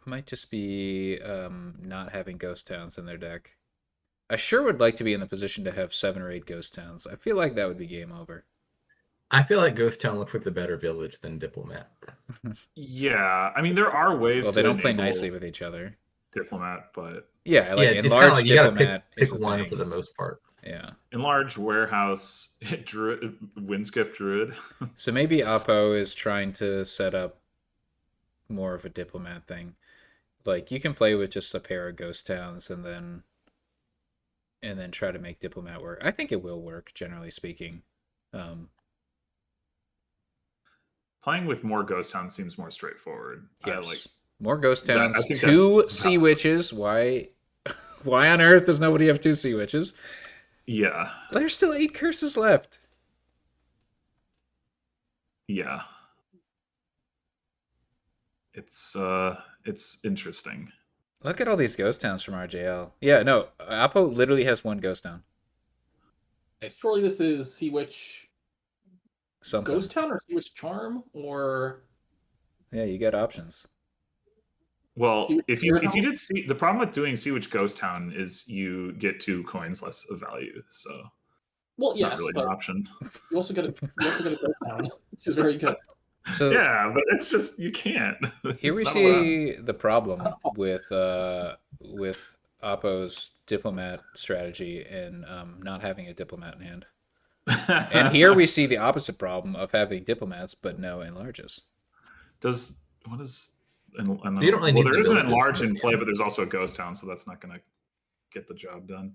might just be not having ghost towns in their deck. I sure would like to be in the position to have 7 or 8 ghost towns. I feel like that would be game over. I feel like Ghost Town looks like the better village than Diplomat. Yeah, I mean there are ways. Well, to they don't play enable nicely with each other. Diplomat, but Yeah, like it's kinda enlarged like you gotta diplomat pick is the one thing. for the most part. Yeah. enlarge warehouse druid, Windskiff druid. So maybe Apo is trying to set up more of a diplomat thing. Like you can play with just a pair of ghost towns and then try to make diplomat work. I think it will work, generally speaking. Playing with more ghost towns seems more straightforward. Yes. More ghost That- I towns, think 2 that's sea witches. Why on earth does nobody have 2 sea witches? Yeah, There's still 8 curses left. yeah. It's interesting. Look at all these ghost towns from RJL. Yeah, no, Apo literally has one ghost town. Okay, surely this is Sea Witch Something. Ghost Town or Sea Witch Charm or Yeah, you got options. Well, Sea Witch if you Warehouse? did see, the problem with doing Sea Witch Ghost Town is you get 2 coins less of value, so Well, it's not yes, really an but option. you also get a Ghost Town, which is very good. So Yeah, but it's just you can't. here It's we not allowed. see the problem with Oppo's diplomat strategy and not having a diplomat in hand. And here we see the opposite problem of having diplomats but no enlarges. What is You don't really need there the is an ghost enlarge town in at play, the but there's also a ghost town, so that's not going to get the job done.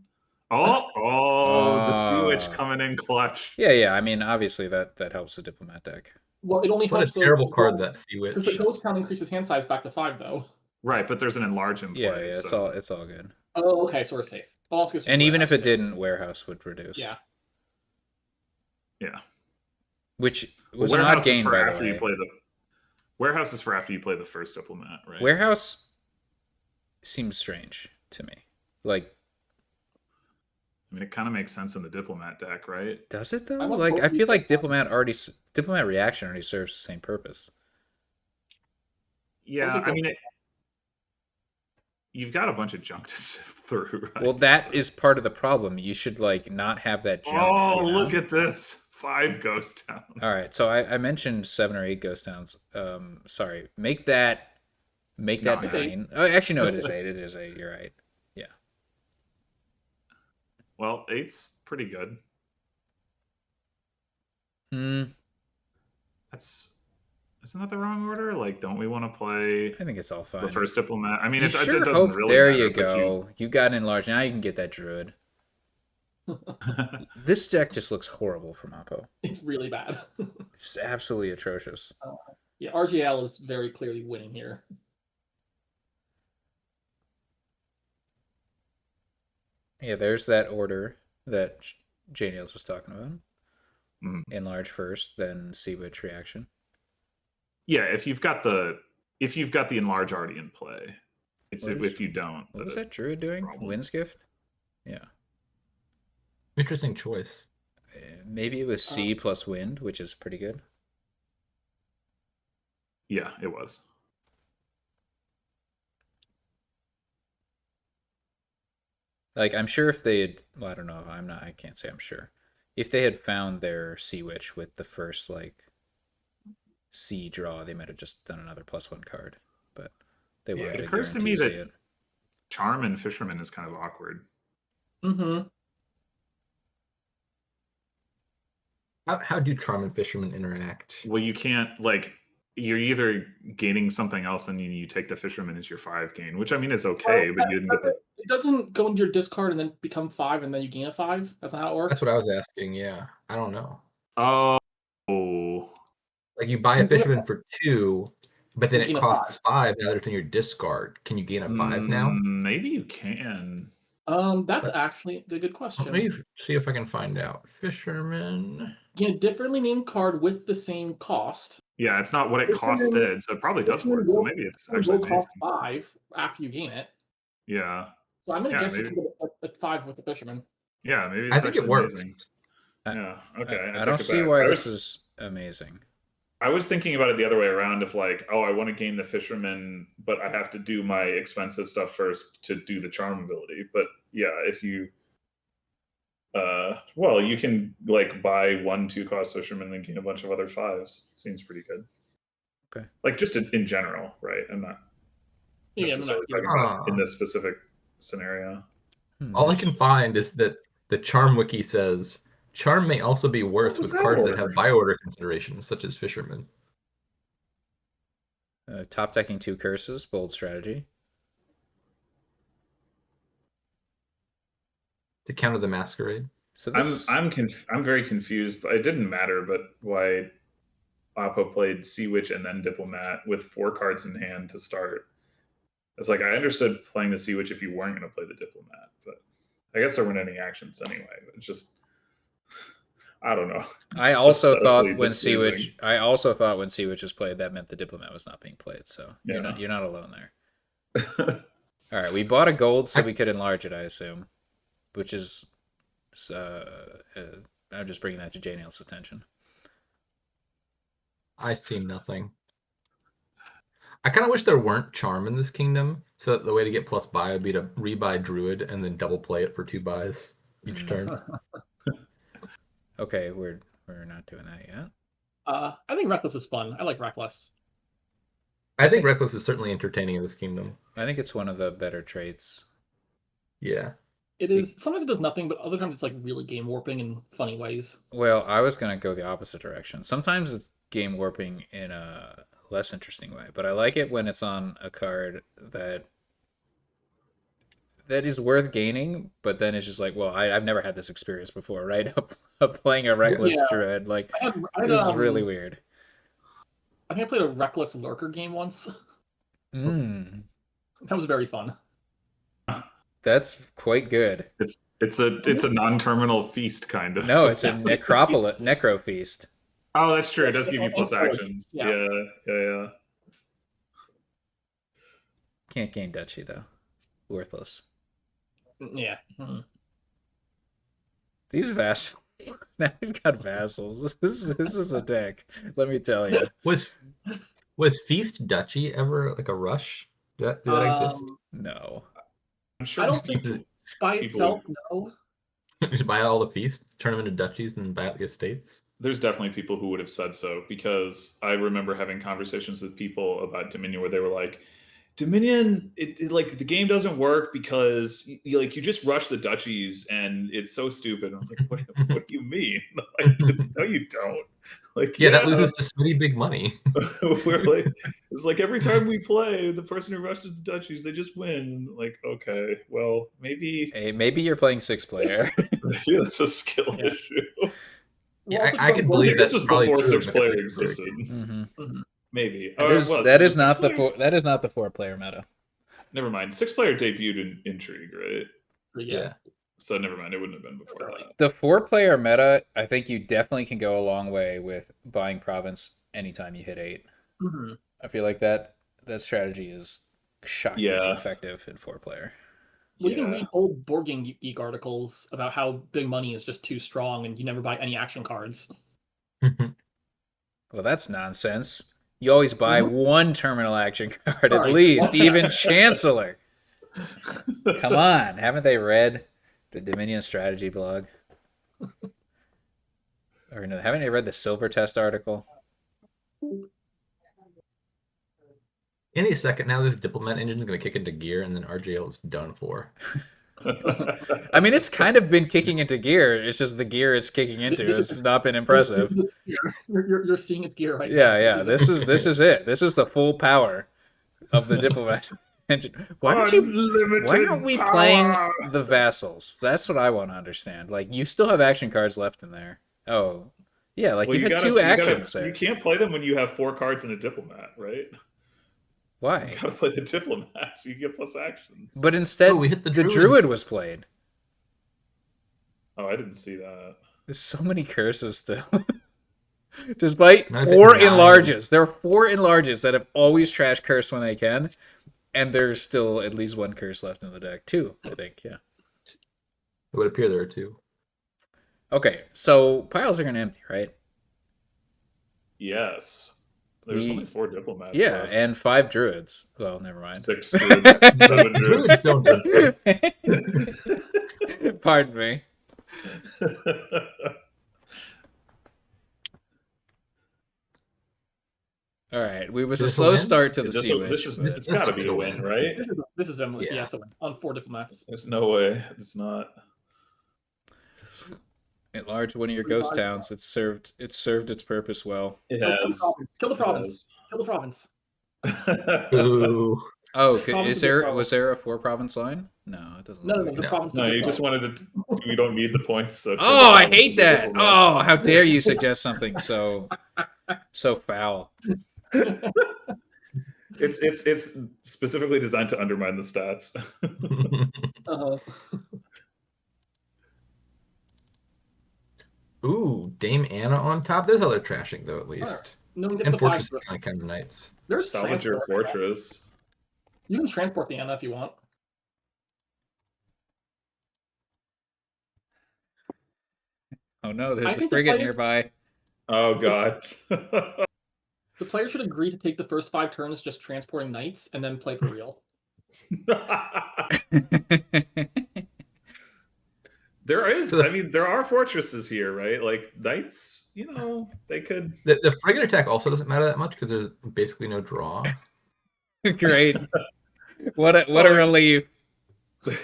Oh, the Sea Witch coming in clutch. Yeah. I mean, obviously that helps the diplomat deck. Well, it only What a helps terrible card that Sea because the Witch. Ghost Town increases hand size back to 5, though. Right, but there's an enlarge in Yeah, play. it's so. all good. Oh, okay, so we're safe. Well, also And even if it too. didn't, warehouse would reduce. Yeah. Yeah. Which was an warehouse odd gain, is for by the after way. you play the warehouse is for after you play the first diplomat, right? Warehouse seems strange to me. Like, I mean, it kind of makes sense in the diplomat deck, right? does it though? I want Like, both I of these feel like decks. diplomat reaction already serves the same purpose. Yeah, take I mean, both. you've got a bunch of junk to sift through. Right? Well, that is part of the problem. You should like not have that junk. Oh, you know? look at this! 5 ghost towns. All right, so I mentioned 7 or 8 ghost towns. Sorry, make that 9. Oh, actually, no, it is 8. It is 8. You're right. Yeah. Well, 8's pretty good. Isn't that the wrong order? Like, don't we want to play? I think it's all fine. The first diplomat. I mean, you it sure doesn't hope really there matter, you go. You got enlarged. Now you can get that druid. This deck just looks horrible from Oppo. It's really bad. It's absolutely atrocious. Yeah, RGL is very clearly winning here. Yeah, there's that order that JNails was talking about. Enlarge first, then Sea Witch reaction. Yeah, if you've got the enlarge already in play. It's if you don't. What was that druid doing? Wind's Gift? Yeah. Interesting choice. Maybe it was sea plus wind, which is pretty good. Yeah, it was. Like, I'm sure if they had, well, I don't know. I can't say I'm sure. If they had found their Sea Witch with the first, like, sea draw, they might have just done another +1 card. But they wanted it to occurs to guarantee me see that it. Charm and Fisherman is kind of awkward. Mm-hmm. How do Charm and Fisherman interact? Well, you can't, like, you're either gaining something else and you take the Fisherman as your 5 gain, which I mean is okay, but you didn't get the... It doesn't go into your discard and then become 5 and then you gain a 5. That's not how it works. That's what I was asking. Yeah, I don't know. Oh, like you buy a Fisherman for 2, but then it costs 5 now that it's in your discard. Can you gain a 5 now? Maybe you can. That's actually a good question. Let me see if I can find out. Fisherman. Gain a differently named card with the same cost. Yeah, it's not what it costed, so it probably does work. So maybe it's actually will cost 5 after you gain it. Yeah. So I'm gonna guess you can get a 5 with the Fisherman. Yeah, maybe it's I think it works. amazing. Yeah. Okay. I don't see why this is amazing. I was thinking about it the other way around of like, oh, I want to gain the Fisherman, but I have to do my expensive stuff first to do the Charm ability. But yeah, if you well, you can like buy 1 2-cost Fisherman and then gain a bunch of other 5s. Seems pretty good. Okay. Like just in general, right? I'm not necessarily talking about in this specific scenario. All I can find is that the Charm wiki says Charm may also be worse with cards that have buy order considerations, such as Fisherman. Top decking 2 curses, bold strategy. To counter the Masquerade. So I'm very confused, but it didn't matter. But why Oppo played Sea Witch and then Diplomat with 4 cards in hand to start? It's like I understood playing the Sea Witch if you weren't going to play the Diplomat, but I guess there weren't any actions anyway. But it's just I don't know. I also thought when Sea Witch was played, that meant the Diplomat was not being played. So you're not alone there. All right, we bought a gold so we could enlarge it, I assume, which is, I'm just bringing that to JNails' attention. I see nothing. I kind of wish there weren't charm in this kingdom, so that the way to get plus buy would be to rebuy druid and then double play it for 2 buys each turn. Okay, we're not doing that yet. I think Reckless is fun. I like Reckless. I think Reckless is certainly entertaining in this kingdom. I think it's one of the better traits. Yeah. It is. Sometimes it does nothing, but other times it's like really game warping in funny ways. Well, I was gonna go the opposite direction. Sometimes it's game warping in a less interesting way, but I like it when it's on a card that is worth gaining, but then it's just like, well, I've never had this experience before, right? Of playing a Reckless Druid, like, this is really weird. I think I played a Reckless Lurker game once. That was very fun. That's quite good. It's a non-terminal feast kind of. No, it's a necro feast. Oh, that's true. It does give you plus actions. Yeah. Can't gain duchy though. Worthless. Yeah. These vassals. Now we've got vassals. This is a deck. Let me tell you. Was Feast Duchy ever like a rush? Did that exist? No. I'm sure. I don't think by itself. No. Just buy all the feasts, turn them into duchies, and buy out the estates. There's definitely people who would have said so, because I remember having conversations with people about Dominion where they were like, Dominion, it like the game doesn't work because you just rush the duchies and it's so stupid. And I was like, what do you mean? Like, no, you don't. Like, yeah, that loses to Smitty big money. We're like, it's like every time we play, the person who rushes the duchies, they just win. Like, okay, well, maybe. Hey, maybe you're playing 6-player. Yeah, that's a skill issue. Yeah, I can believe this was before 6-player existed. Mm-hmm. Maybe that is not the 4-player meta. Never mind. 6-player debuted in Intrigue, right? Yeah. So never mind. It wouldn't have been before that. The 4-player meta, I think you definitely can go a long way with buying province anytime you hit 8. Mm-hmm. I feel like that strategy is shockingly effective in 4-player. Well, you can read old board game geek articles about how big money is just too strong and you never buy any action cards. Well, that's nonsense. You always buy one terminal action card at least, even Chancellor. Come on, haven't they read the Dominion strategy blog? Or no, haven't they read the Silver Test article? Any second now, this Diplomat engine is going to kick into gear, and then RGL is done for. I mean, it's kind of been kicking into gear. It's just the gear it's kicking into has not been impressive. You're seeing its gear right now. Yeah. This is it. This is the full power of the Diplomat engine. Why aren't we playing the vassals? That's what I want to understand. Like, you still have action cards left in there. Oh, yeah. Like, you had 2 actions there. You can't play them when you have 4 cards in a Diplomat, right? Why? You gotta play the Diplomats. You get plus actions. But instead, we hit the Druid was played. Oh, I didn't see that. There's so many curses still. Despite 4 enlarges. There are 4 enlarges that have always trashed curse when they can. And there's still at least 1 curse left in the deck. 2, I think, yeah. It would appear there are 2. Okay, so piles are going to empty, right? Yes. There's only 4 Diplomats. Yeah, and 5 druids. Well, never mind. 6 druids. 7 druids. Still good. Pardon me. All right, we was a slow start to the Sea-Witch. It's got to be a win, right? This is definitely a win on 4 Diplomats. There's no way it's not. Enlarge one of your ghost towns. It's served its purpose well. It has. Kill the province. Kill the province. Ooh. Oh, was there a 4-province line? No, it doesn't. No, the province. No, you just wanted to. You don't need the points. So oh, I hate that. Oh, how dare you suggest something so foul. It's specifically designed to undermine the stats. Ooh, Dame Anna on top. There's other trashing though, at least. No one gets and the Fortress 5. is kind of nice. There's salvage your fortress. You can transport the Anna if you want. Oh no, I there's a think the frigate players- nearby. Oh god. The player should agree to take the first 5 turns just transporting knights and then play for real. There is, So I mean, there are fortresses here, right? Like knights, they could. the frigate attack also doesn't matter that much because there's basically no draw. Great. What a Oh, it's- relief.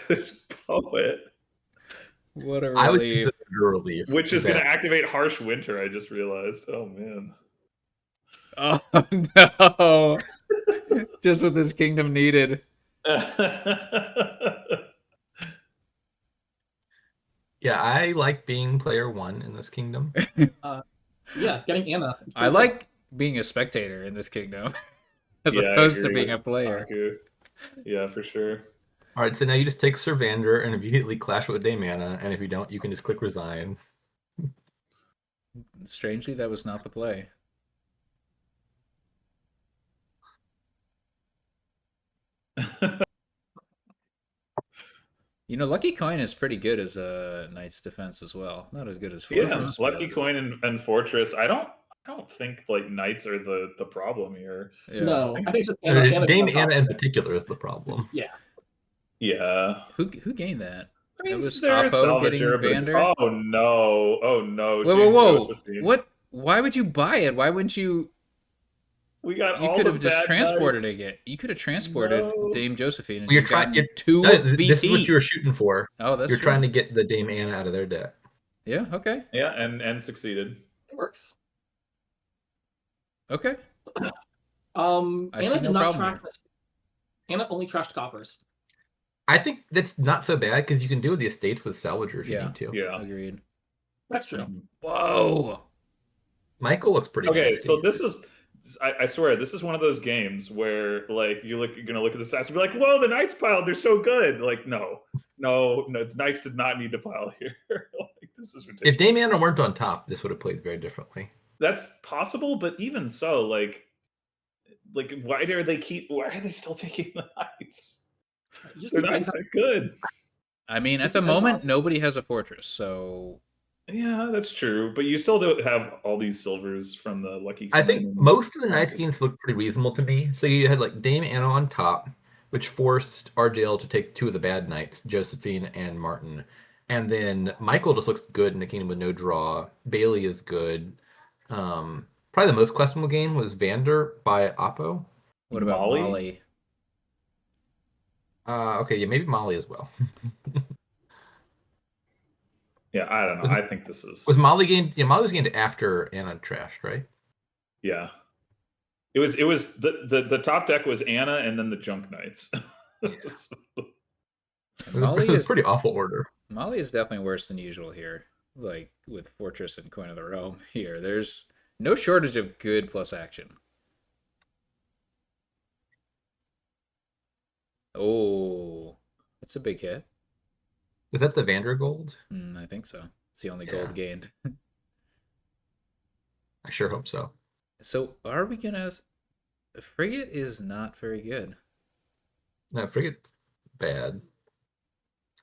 There's poet, What a I would relief. consider it a relief. which is going to that- activate harsh winter. I just realized. Oh man. Oh no. Just what this kingdom needed. Yeah, I like being player 1 in this kingdom. Yeah, getting Anna. it's I pretty like being a spectator in this kingdom as Yeah, I opposed to agree being a with player. Aku. Yeah, for sure. All right, so now you just take Servander and immediately clash with Dame Anna, and if you don't, you can just click resign. Strangely, that was not the play. You know, Lucky Coin is pretty good as a Knight's Defense as well. Not as good as Yeah, Fortress. Lucky but- Coin and Fortress. I don't think like knights are the problem here. Yeah. No, I think it's just Anna. Dame on top Anna of in it. particular is the problem. Yeah. Yeah. Who gained that? I mean, That was there's Oppo getting Salvager, but it's, Vander? oh no, oh no. Whoa, Jane whoa! Josephine. What? Why would you buy it? Why wouldn't you? We got You all could the have just bad transported knights. it. You could have transported No. Dame Josephine and Well, you're just trying- gotten 2 No, VT. this is what you were shooting for. Oh, that's You're true. trying to get the Dame Anna out of their deck. Yeah. Okay. Yeah, and succeeded. It works. Okay. I Anna see did no not problem trash here. this. Anna only trashed coppers. I think that's not so bad because you can do the estates with Salvager if you Yeah. need to. Yeah. Agreed. That's true. Mhm. Whoa. Michael looks pretty Okay, nasty. so this is. I swear, this is one of those games where, like, you're gonna look at the stats and be like, "Whoa, the knights piled! They're so good!" Like, no, the knights did not need to pile here. Like, this is ridiculous. If Dame Anna weren't on top, this would have played very differently. That's possible, but even so, like, why are they still taking the knights? You just They're need not knights- that good. I mean, Just at the depends moment, on- nobody has a fortress, so Yeah, that's true. But you still don't have all these silvers from the lucky. I think Coin and most of the Knight Marcus. schemes look pretty reasonable to me. So you had like Dame Anna on top, which forced RJL to take 2 of the bad knights, Josephine and Martin. And then Michael just looks good in a kingdom with no draw. Bailey is good. Probably the most questionable game was Vander by Oppo. what about Molly? Molly? Okay, yeah, maybe Molly as well. Yeah, I don't know. I think this is. Was Molly gained? Yeah, Molly was gained after Anna trashed, right? Yeah. It was the top deck was Anna and then the junk knights. Molly it was is pretty awful order. Molly is definitely worse than usual here. Like with Fortress and Coin of the Realm here. There's no shortage of good plus action. Oh, that's a big hit. Was that the Vander gold? I think so. It's the only Yeah. gold gained. I sure hope so. So are we gonna? Frigate is not very good. No, frigate's bad.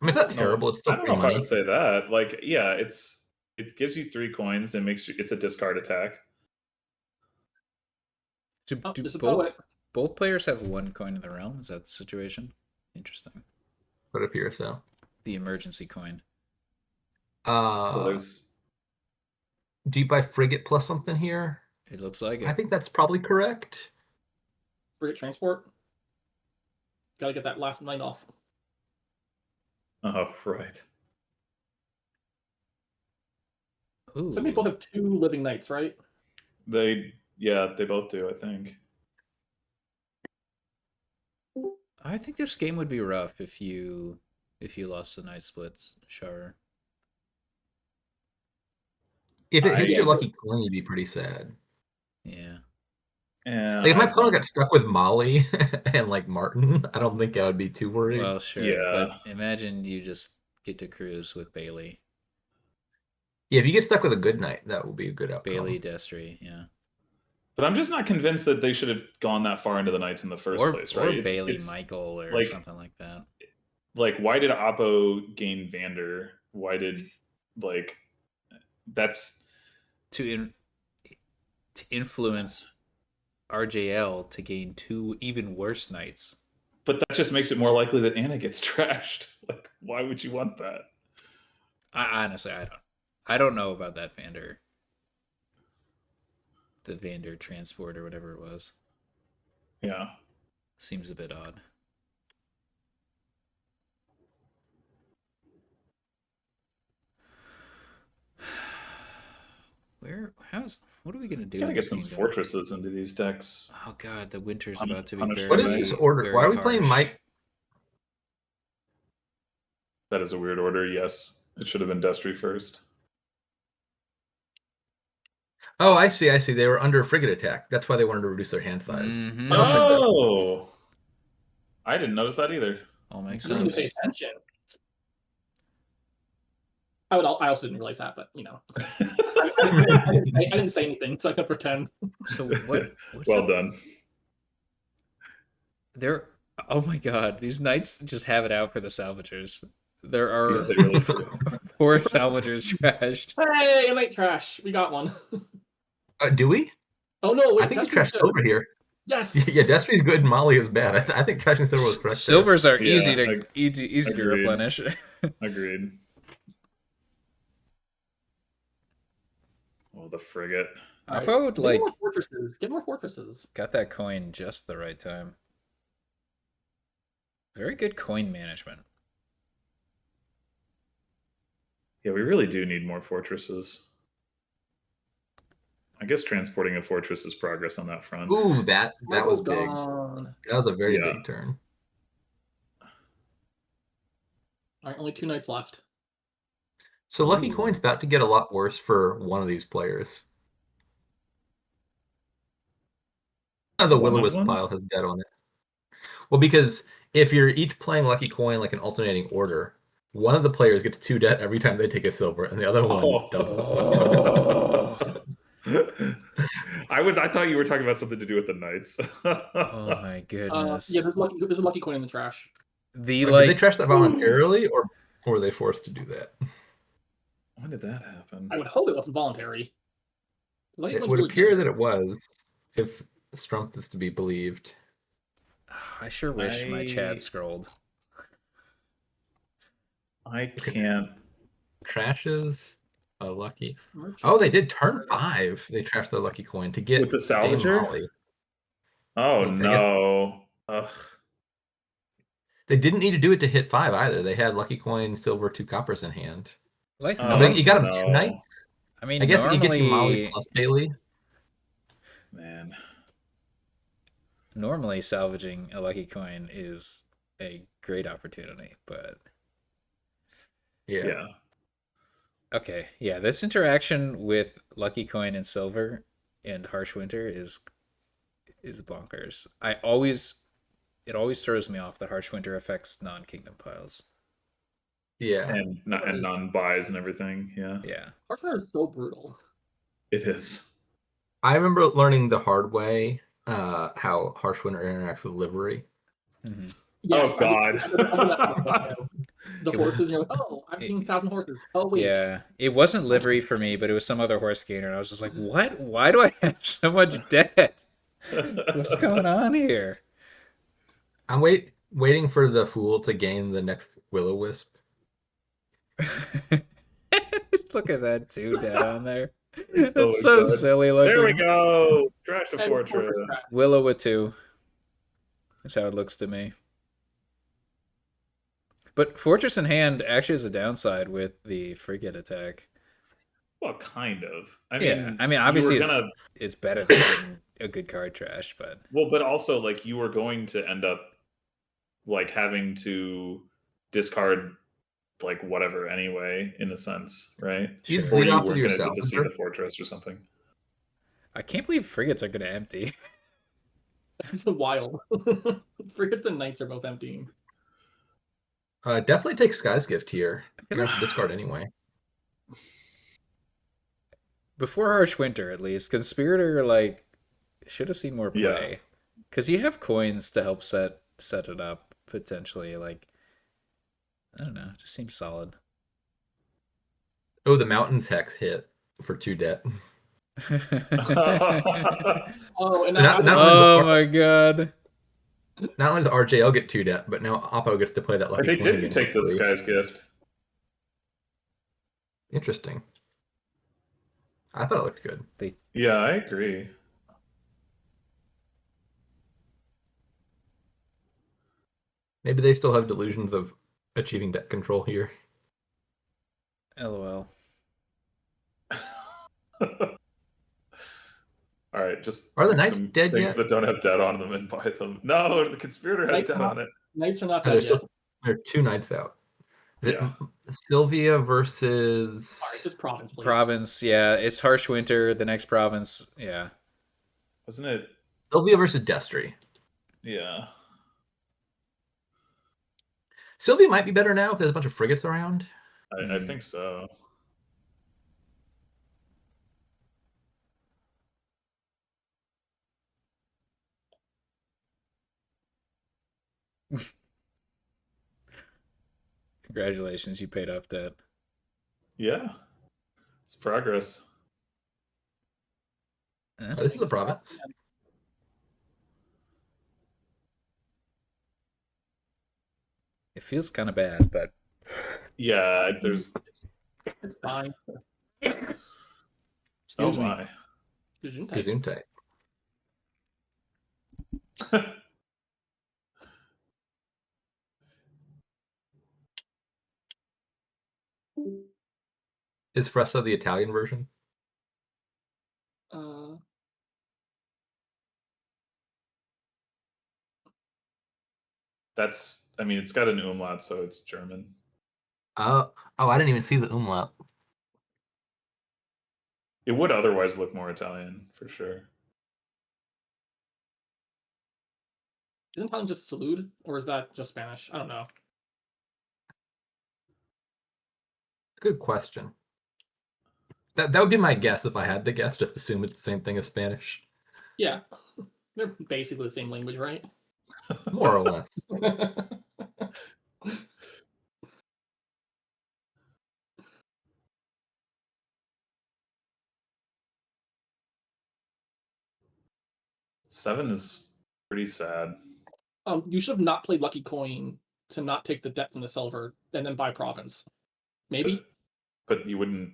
I mean, it's not terrible. It's still I don't free know if I money. would say that. Like, yeah, it gives you 3 coins and makes you. It's a discard attack. Do, Oh, do there's a both, poet. both players have 1 coin in the realm? Is that the situation? Interesting. Put up here, so. The emergency coin. So there's. Do you buy frigate plus something here? It looks like it. I think that's probably correct. Frigate transport. Gotta get that last knight off. Oh right. Ooh. So they both have 2 living knights, right? They both do. I think. I think this game would be rough if you lost the night splits, Sharur. If it hits I- your lucky coin, you'd be pretty sad. Yeah. Yeah. Like if my opponent got stuck with Molly and like Martin, I don't think I would be too worried. Well, sure. Yeah. But imagine you just get to cruise with Bailey. Yeah, if you get stuck with a good knight, that will be a good outcome. Bailey Destry, yeah. But I'm just not convinced that they should have gone that far into the knights in the first place, right? Or Bailey Michael or like- something like that. Like, why did Oppo gain Vander? Why did that's to influence RJL to gain 2 even worse knights. but that just makes it more likely that Anna gets trashed. Like, why would you want that? Honestly, I don't know about that the Vander transport or whatever it was. Yeah. Seems a bit odd. What are we gonna do? Gotta in get this some kingdom? fortresses into these decks. Oh god, the winter's about to be Punish very. What is this order? very Why are we playing harsh. Mike? That is a weird order. Yes, it should have been Destry first. Oh, I see. They were under frigate attack. That's why they wanted to reduce their hand size. Mhm. That makes sense. Oh, I didn't notice that either. All makes You need to pay sense. attention. I also didn't realize that, but I didn't say anything, so I could pretend. So what's well up? done. There. Oh my god, these knights just have it out for the salvagers. There are Yeah, they really do. 4 salvagers trashed. Hey, I might trash. We got one. Do we? Oh no, wait, I think that's we trashed good. Silver here. Yes. Yeah, Destry's good and Molly is bad. I think trashing Silver was correct. Silvers are Yeah, easy to agreed. replenish. Agreed. Oh, the frigate. How about like more fortresses? Get more fortresses. got that coin just the right time. Very good coin management. Yeah, we really do need more fortresses. I guess transporting a fortress is progress on that front. Ooh, that was big. Gone. That was a very Yeah. big turn. All right, only 2 knights left. So Lucky Ooh. Coin's about to get a lot worse for one of these players. The Will-O-Wisp One? pile has dead on it. Well, because if you're each playing Lucky Coin like an alternating order, one of the players gets 2 debt every time they take a silver, and the other one doesn't. Oh. I thought you were talking about something to do with the knights. Oh my goodness. Yeah, there's a lucky coin in the trash. The Did they trash that voluntarily, or were they forced to do that? When did that happen? I would hope it wasn't voluntary. It would appear that it was, if Strumpf is to be believed. I sure wish my chat scrolled. I can't. Trashes a lucky. Oh, they did turn 5. They trashed the Lucky Coin to get With the salvager? Molly. Oh, I guess- no. Ugh. They didn't need to do it to hit 5 either. They had Lucky Coin, Silver, 2 coppers in hand. Like But you got him no. 2 knights. I mean, I guess normally, it gets you Molly plus Bailey. Man. Normally, salvaging a lucky coin is a great opportunity, but Yeah. okay, yeah, this interaction with lucky coin and silver and harsh winter is bonkers. It always throws me off that harsh winter affects non-kingdom piles. Yeah. And non-buys and everything. Yeah. Yeah. Harshwinter is so brutal. It is. I remember learning the hard way how Harsh Winter interacts with livery. Mm-hmm. Yes, Oh, God. The horses, you're like, oh, I'm getting 1,000 horses. Oh, wait. Yeah, it wasn't livery for me, but it was some other horse gainer, and I was just like, "What? Why do I have so much debt? What's going on here?" I'm waiting for the Fool to gain the next Will-O-Wisp. Look at that 2 dead on there. That's Oh, so God. silly looking. There we go. Trash the And fortress. Willow with 2. That's how it looks to me. But Fortress in hand actually has a downside with the frigate attack. Well, kind of. I mean, obviously it's better than getting a good card trash, but well, but also like you were going to end up like having to discard like whatever anyway, in a sense, right? You'd Or lead you off weren't with going to yourself. get to see the fortress or something. I can't believe frigates are going to empty. It's wild. Frigates and knights are both emptying. Definitely take Sky's Gift here. You're going to discard anyway. Before Harsh Winter, at least, Conspirator like should have seen more play. Because you have coins to help set it up potentially. Like, I don't know, it just seems solid. Oh, the Mountains Hex hit. for 2 debt. Oh, and Not now, only Oh does my god. not only does RJL get 2 debt, but now Oppo gets to play that lucky They coin didn't again. take this hopefully. guy's gift. Interesting. I thought it looked good. Yeah, I agree. Maybe they still have delusions of achieving debt control here. LOL. All right, just Are the pick knights some dead things yet? that don't have debt on them and buy them. No, the conspirator has Knights debt are on it. Knights are not Oh, dead yet. there are 2 knights out. Is it Yeah. Sylvia versus All right, just province, please. Province, yeah. It's Harsh Winter, the next province. Yeah. Wasn't it? Sylvia versus Destry. Yeah. Sylvia might be better now if there's a bunch of frigates around. I think so. Congratulations, you paid off debt. Yeah. It's progress. Huh? This is a province. It feels kind of bad, but Yeah, there's. It's fine. Oh Excuse me. my. Gesundheit. Is Fressa the Italian version? That's. I mean, it's got an umlaut, so it's German. Oh, I didn't even see the umlaut. It would otherwise look more Italian, for sure. Isn't Italian just salute, or is that just Spanish? I don't know. Good question. That would be my guess if I had to guess. Just assume it's the same thing as Spanish, Yeah, they're basically the same language, right? more or less. Seven is pretty sad. You should have not played Lucky Coin to not take the debt from the silver and then buy province. Maybe. But you wouldn't.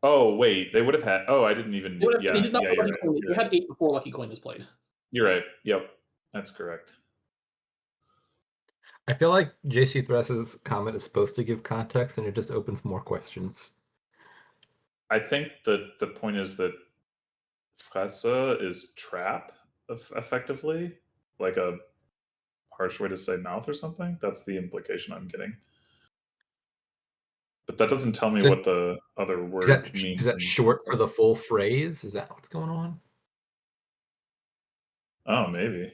Oh wait, they would have had. Oh, I didn't even. They did not play you're Lucky right. Coin. They had 8 before Lucky Coin was played. You're right. Yep, that's correct. I feel like JC Thress's comment is supposed to give context, and it just opens more questions. I think that the point is that Fresse is trap, effectively, like a harsh way to say mouth or something. That's the implication I'm getting. But that doesn't tell me what the other word means. Is that short for the full phrase? Is that what's going on? Oh, maybe.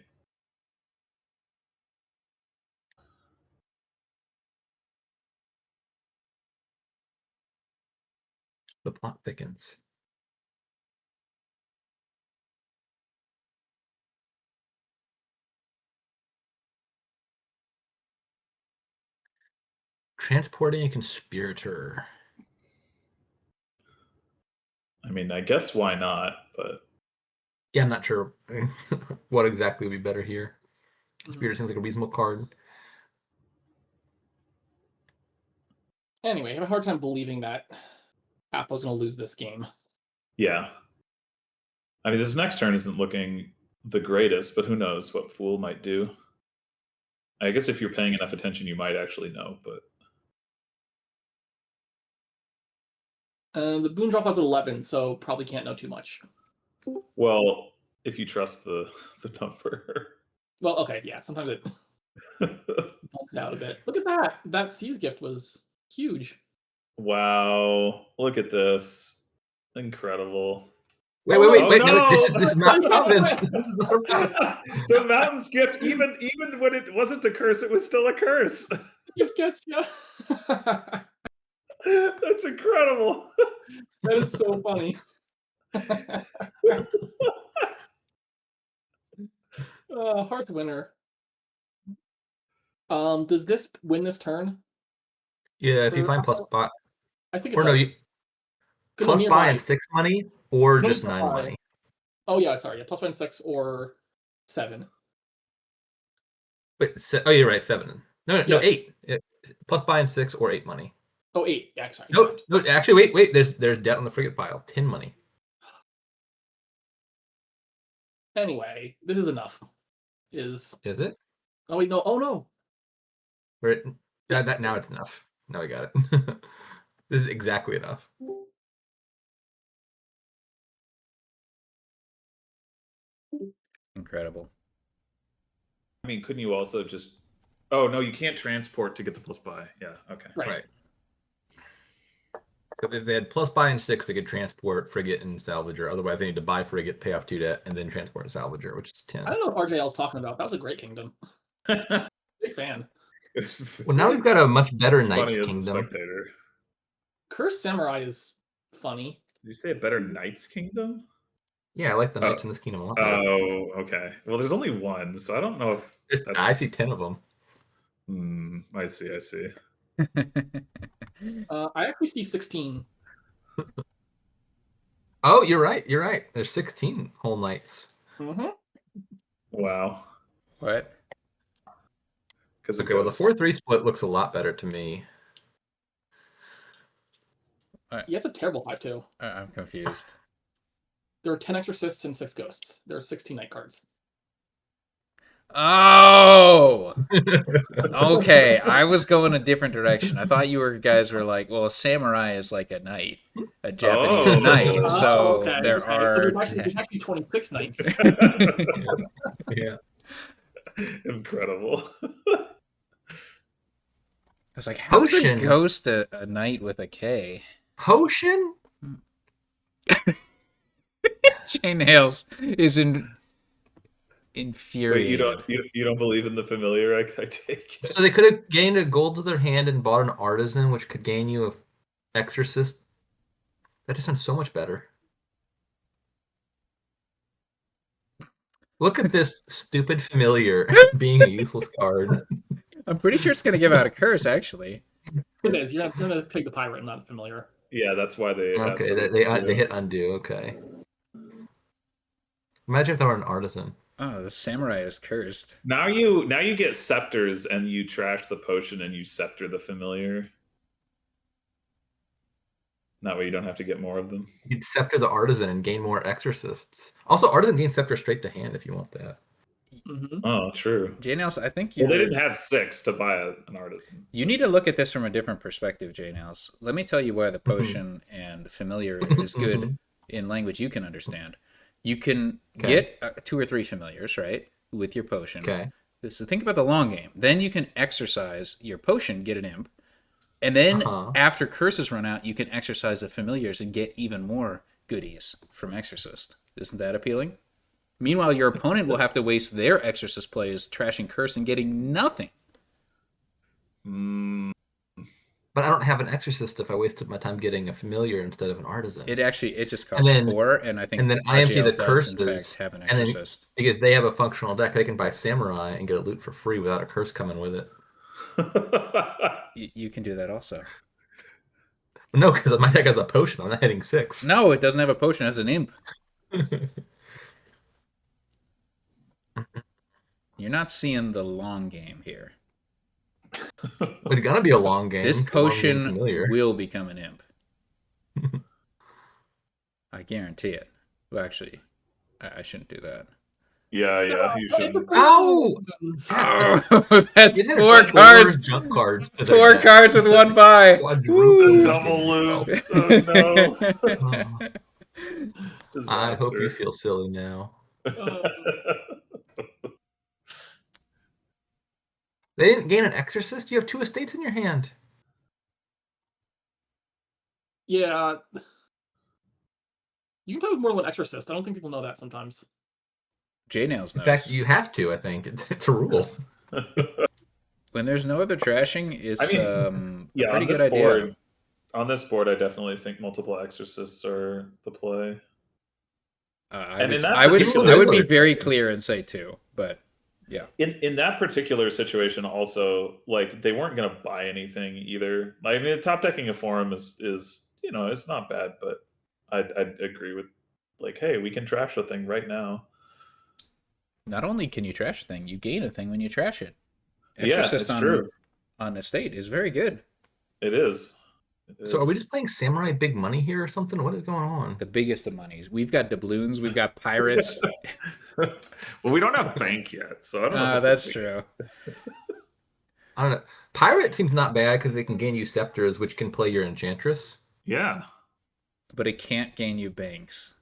The plot thickens. Transporting a conspirator. I mean, I guess why not, but yeah, I'm not sure what exactly would be better here. Conspirator seems like a reasonable card. Anyway, I have a hard time believing that Appo's going to lose this game. yeah. I mean, this next turn isn't looking the greatest, but who knows what Fool might do. I guess if you're paying enough attention, you might actually know, but... The boon drop has an 11, so probably can't know too much. Well, if you trust the number. Well, okay, yeah, sometimes it bumps out a bit. Look at that! That Seas gift was huge. Wow, look at this. Incredible. Wait! Oh, no! No, this is not province. This is not a province. The mountain's gift, even when it wasn't a curse, it was still a curse. It gets you. That's incredible. That is so funny. Heart winner. Does this win this turn? Yeah, if you find +5. I think it Or no, does. Plus buy and 6 money, or No, just plus 9 buy. money? Oh yeah, sorry. Yeah, plus 5 and 6 or 7. Wait, oh, you're right, 7. No, Yeah. 8. Plus buy and 6 or 8 money. Oh, 8. Yeah, sorry. No, actually, wait. There's debt on the frigate pile. 10 money. Anyway, this is enough. Is it? Oh wait, no. Oh no. That now it's enough. Now we got it. This is exactly enough. Incredible. I mean, couldn't you also just? Oh no, you can't transport to get the plus buy. Yeah. Okay. Right. So if they had plus buy and 6, they could transport frigate and salvager. Otherwise, they need to buy frigate, pay off 2 debt, and then transport and salvager, which is 10. I don't know what RJL's talking about. That was a great kingdom. Big fan. Well, now we've got a much better It's Knights funny as a Kingdom. spectator. Cursed Samurai is funny. Did you say a better Knights Kingdom? Yeah, I like the Knights in this kingdom a lot better. Oh, okay. Well, there's only one, so I don't know if that's... I see 10 of them. I see. I actually see 16. Oh, you're right. There's 16 whole Knights. Mm-hmm. Wow. What? Okay, well, the 4-3 split looks a lot better to me. Yeah, it's a terrible 5-2. I'm confused. There are 10 exorcists and 6 ghosts. There are 16 night cards. Oh! Okay, I was going a different direction. I thought you guys were like, well, a samurai is like a knight, a Japanese knight. So okay. there are. So there's actually 26 knights. Yeah. Incredible. I was like, how is a Potion. ghost a knight with a K? Potion? JNails is infuriated. Wait, you don't believe in the familiar? I take it. So they could have gained a gold to their hand and bought an artisan, which could gain you a exorcist. That just sounds so much better. Look at this stupid familiar being a useless card. I'm pretty sure it's going to give out a curse, actually. It is. You're gonna pick the pirate, not the familiar. Yeah, that's why they. Okay, they hit undo. Okay. Imagine if they were an artisan. Oh, the samurai is cursed. Now you get scepters and you trash the potion and you scepter the familiar. That way you don't have to get more of them. You'd scepter the artisan and gain more exorcists. Also, artisan gains scepter straight to hand if you want that. Mm-hmm. Oh, true. JNails, I think Well, they didn't have 6 to buy an artisan. You need to look at this from a different perspective, JNails. Let me tell you why the potion and familiar is good in language you can understand. You can get 2 or 3 familiars, right, with your potion. Okay. So think about the long game. Then you can exercise your potion, get an imp. And then after curses run out, you can exercise the familiars and get even more goodies from Exorcist. Isn't that appealing? Meanwhile, your opponent will have to waste their Exorcist plays trashing curse and getting nothing. But I don't have an exorcist if I wasted my time getting a familiar instead of an artisan. It just costs 4, and I think and then I empty the does, curses, in fact, have an exorcist. Because they have a functional deck, they can buy samurai and get a loot for free without a curse coming with it. You can do that also. No, because my deck has a potion. I'm not hitting 6. No, it doesn't have a potion. It has an imp. You're not seeing the long game here. It's gonna be a long game. This potion will become an imp. I guarantee it. Well, actually, I shouldn't do that. Yeah, you shouldn't. Ow! That's 4 cards. Junk cards. 4 cards with 1 buy. Double loops. Oh no. I hope you feel silly now. They didn't gain an exorcist? You have 2 estates in your hand. Yeah. You can play with more than one exorcist. I don't think people know that sometimes. JNails knows. In fact, you have to, I think. It's a rule. When there's no other trashing, it's a pretty good idea. On this board, I definitely think multiple exorcists are the play. I would be very clear and say 2, but yeah. In that particular situation, also, like, they weren't going to buy anything either. Like, I mean, the top decking a forum is it's not bad, but I'd agree with like, hey, we can trash the thing right now. Not only can you trash a thing, you gain a thing when you trash it. Yeah, Exorcist it's true. on estate is very good. It is. So are we just playing samurai big money here or something? What is going on? The biggest of monies. We've got doubloons. We've got pirates. Well, we don't have bank yet, so I don't know. If That's true. I don't know. Pirate seems not bad because they can gain you scepters, which can play your enchantress. Yeah, but it can't gain you banks,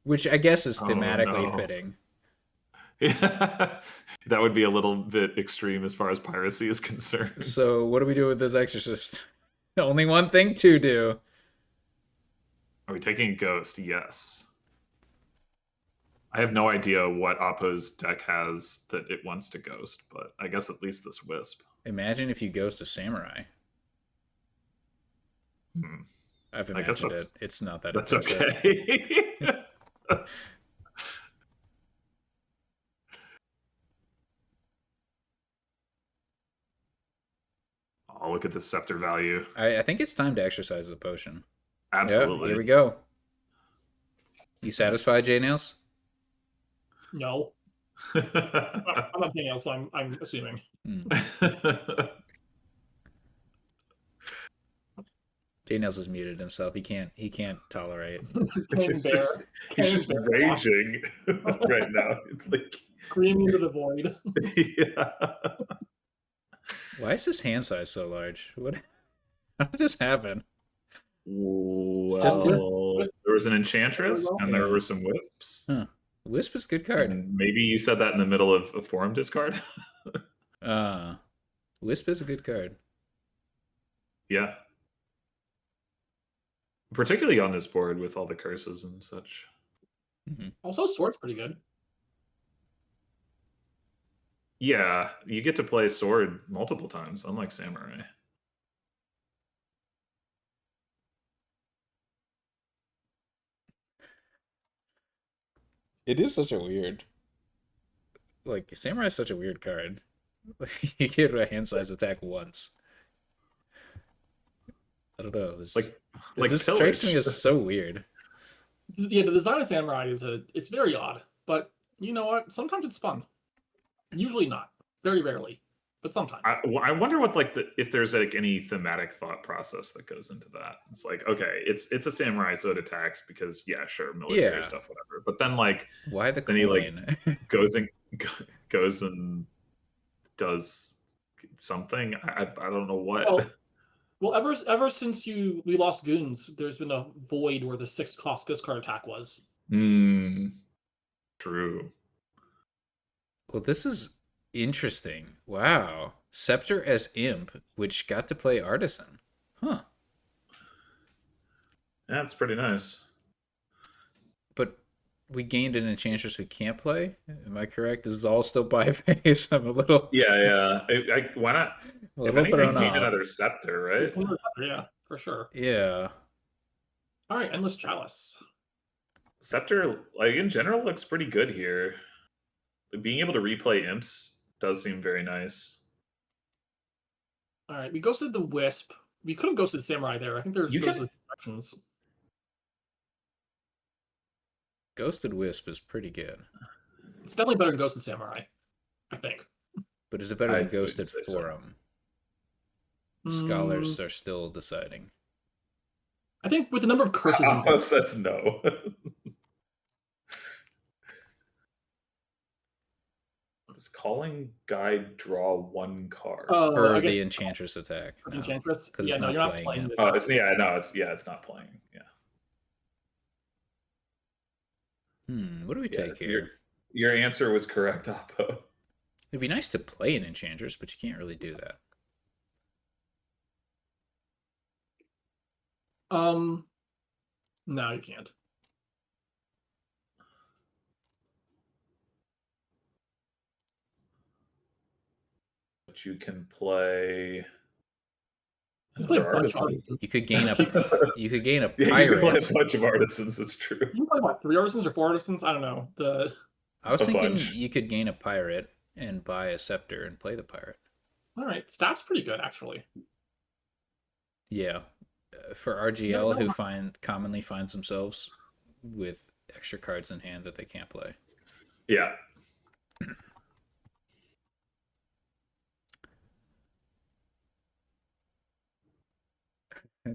which I guess is thematically fitting. Yeah, that would be a little bit extreme as far as piracy is concerned. So what do we do with this exorcist? Only one thing to do. Are we taking a ghost? Yes. I have no idea what Oppo's deck has that it wants to ghost, but I guess at least this wisp. Imagine if you ghost a samurai. I've imagined it. It's not that. That's okay. Oh, look at the scepter value. I think it's time to exercise the potion. Absolutely. Yep, here we go. You satisfied, JNails? No. I'm not JNails, so I'm assuming. JNails has muted himself. He can't tolerate. He's just raging right now. Like screaming into the void. Yeah. Why is this hand size so large? How did this happen? Well, there was an enchantress and there were some wisps. Huh. Wisp is a good card. And maybe you said that in the middle of a forum discard. Wisp is a good card. Yeah. Particularly on this board with all the curses and such. Mm-hmm. Also, sword's pretty good. Yeah, you get to play sword multiple times, unlike samurai. It is such a weird... Like, samurai is such a weird card. You get a hand size attack once. I don't know. This strikes me as so weird. Yeah, the design of samurai it's very odd, but you know what? Sometimes it's fun. Usually not. Very rarely, but sometimes. I wonder what if there's any thematic thought process that goes into that. It's like, okay, it's a samurai, so it attacks because military stuff, whatever. But then why the then coin? He goes and does something. I don't know what. Well, ever since we lost goons, there's been a void where the 6-cost discard attack was. True. Well, this is interesting. Wow. Scepter as imp, which got to play artisan. Huh. Yeah, it's pretty nice. But we gained an enchantress we can't play? Am I correct? This is all still bypass. I'm a little... Yeah. Why not? If anything, gain another scepter, right? Yeah, for sure. Yeah. All right, Endless Chalice. Scepter, in general, looks pretty good here. Being able to replay imps does seem very nice. All right, we ghosted the Wisp. We could have ghosted Samurai there. I think there's options. Ghosted Wisp is pretty good. It's definitely better than Ghosted Samurai, I think. But is it better than Ghosted Forum? Scholars are still deciding. I think with the number of curses... Appo says no. Does Calling Guide draw one card? Or the Enchantress attack. No. Enchantress? Yeah, no, you're not playing. It's not playing. Yeah. What do we take here? Your answer was correct, Appo. It'd be nice to play an Enchantress, but you can't really do that. No, you can't. But you can play. You could gain a pirate. You can play a bunch of artisans. It's true. You can play what, 3 artisans or 4 artisans? I don't know. I was thinking you could gain a pirate and buy a scepter and play the pirate. All right, staff's pretty good actually. Yeah, for RGL No, who commonly finds themselves with extra cards in hand that they can't play. Yeah.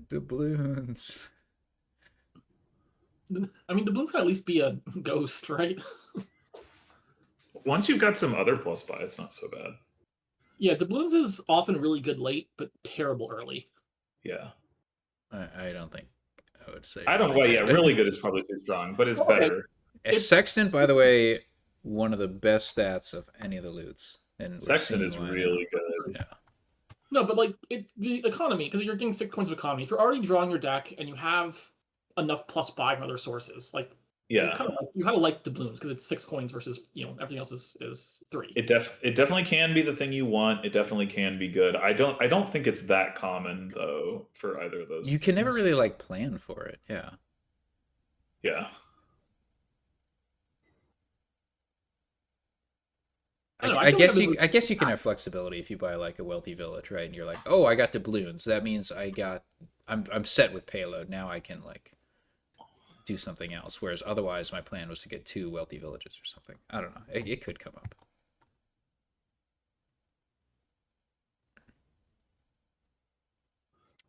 Doubloons. I mean, doubloons can at least be a ghost, right? Once you've got some other plus buy, it's not so bad. Yeah, doubloons is often really good late, but terrible early. Yeah. I don't think I would say. I don't. really Well, yeah, good. really good is probably too strong, but it's Okay. better. Sextant, by the way, one of the best stats of any of the loots. And we're Sexton seeing is why really now. good. Yeah. No, but like it's the economy because you're getting 6 coins of economy. If you're already drawing your deck and you have enough plus buy from other sources, like Yeah. you kind of like doubloons because it's 6 coins versus everything else is 3. It definitely can be the thing you want. It definitely can be good. I don't think it's that common though for either of those. You can never things. really like plan for it. Yeah. Yeah. I guess you can have flexibility if you buy like a wealthy village, right? And you're like, oh, I got doubloons. That means I'm set with payload. Now I can like do something else. Whereas otherwise, my plan was to get 2 wealthy villages or something. I don't know. It could come up.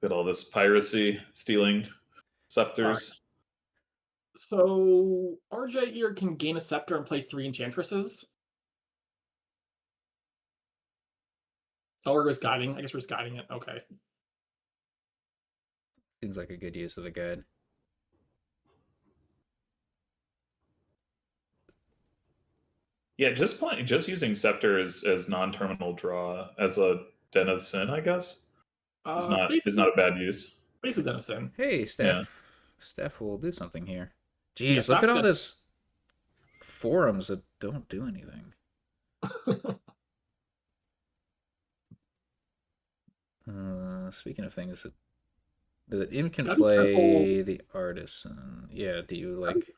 Got all this piracy, stealing scepters. So RJ here can gain a scepter and play 3 enchantresses. Oh, we're just guiding. I guess we're just guiding it. Okay. Seems like a good use of the guide. Yeah, just using scepter as non-terminal draw as a Den of Sin, I guess, is not a bad use. Basically Den of Sin. Hey, Steph. Yeah. Steph will do something here. Jeez, Yeah, look Steph's at all good. this forums that don't do anything. Speaking of things that Im can Gotta be play the artisan. Yeah, do you like?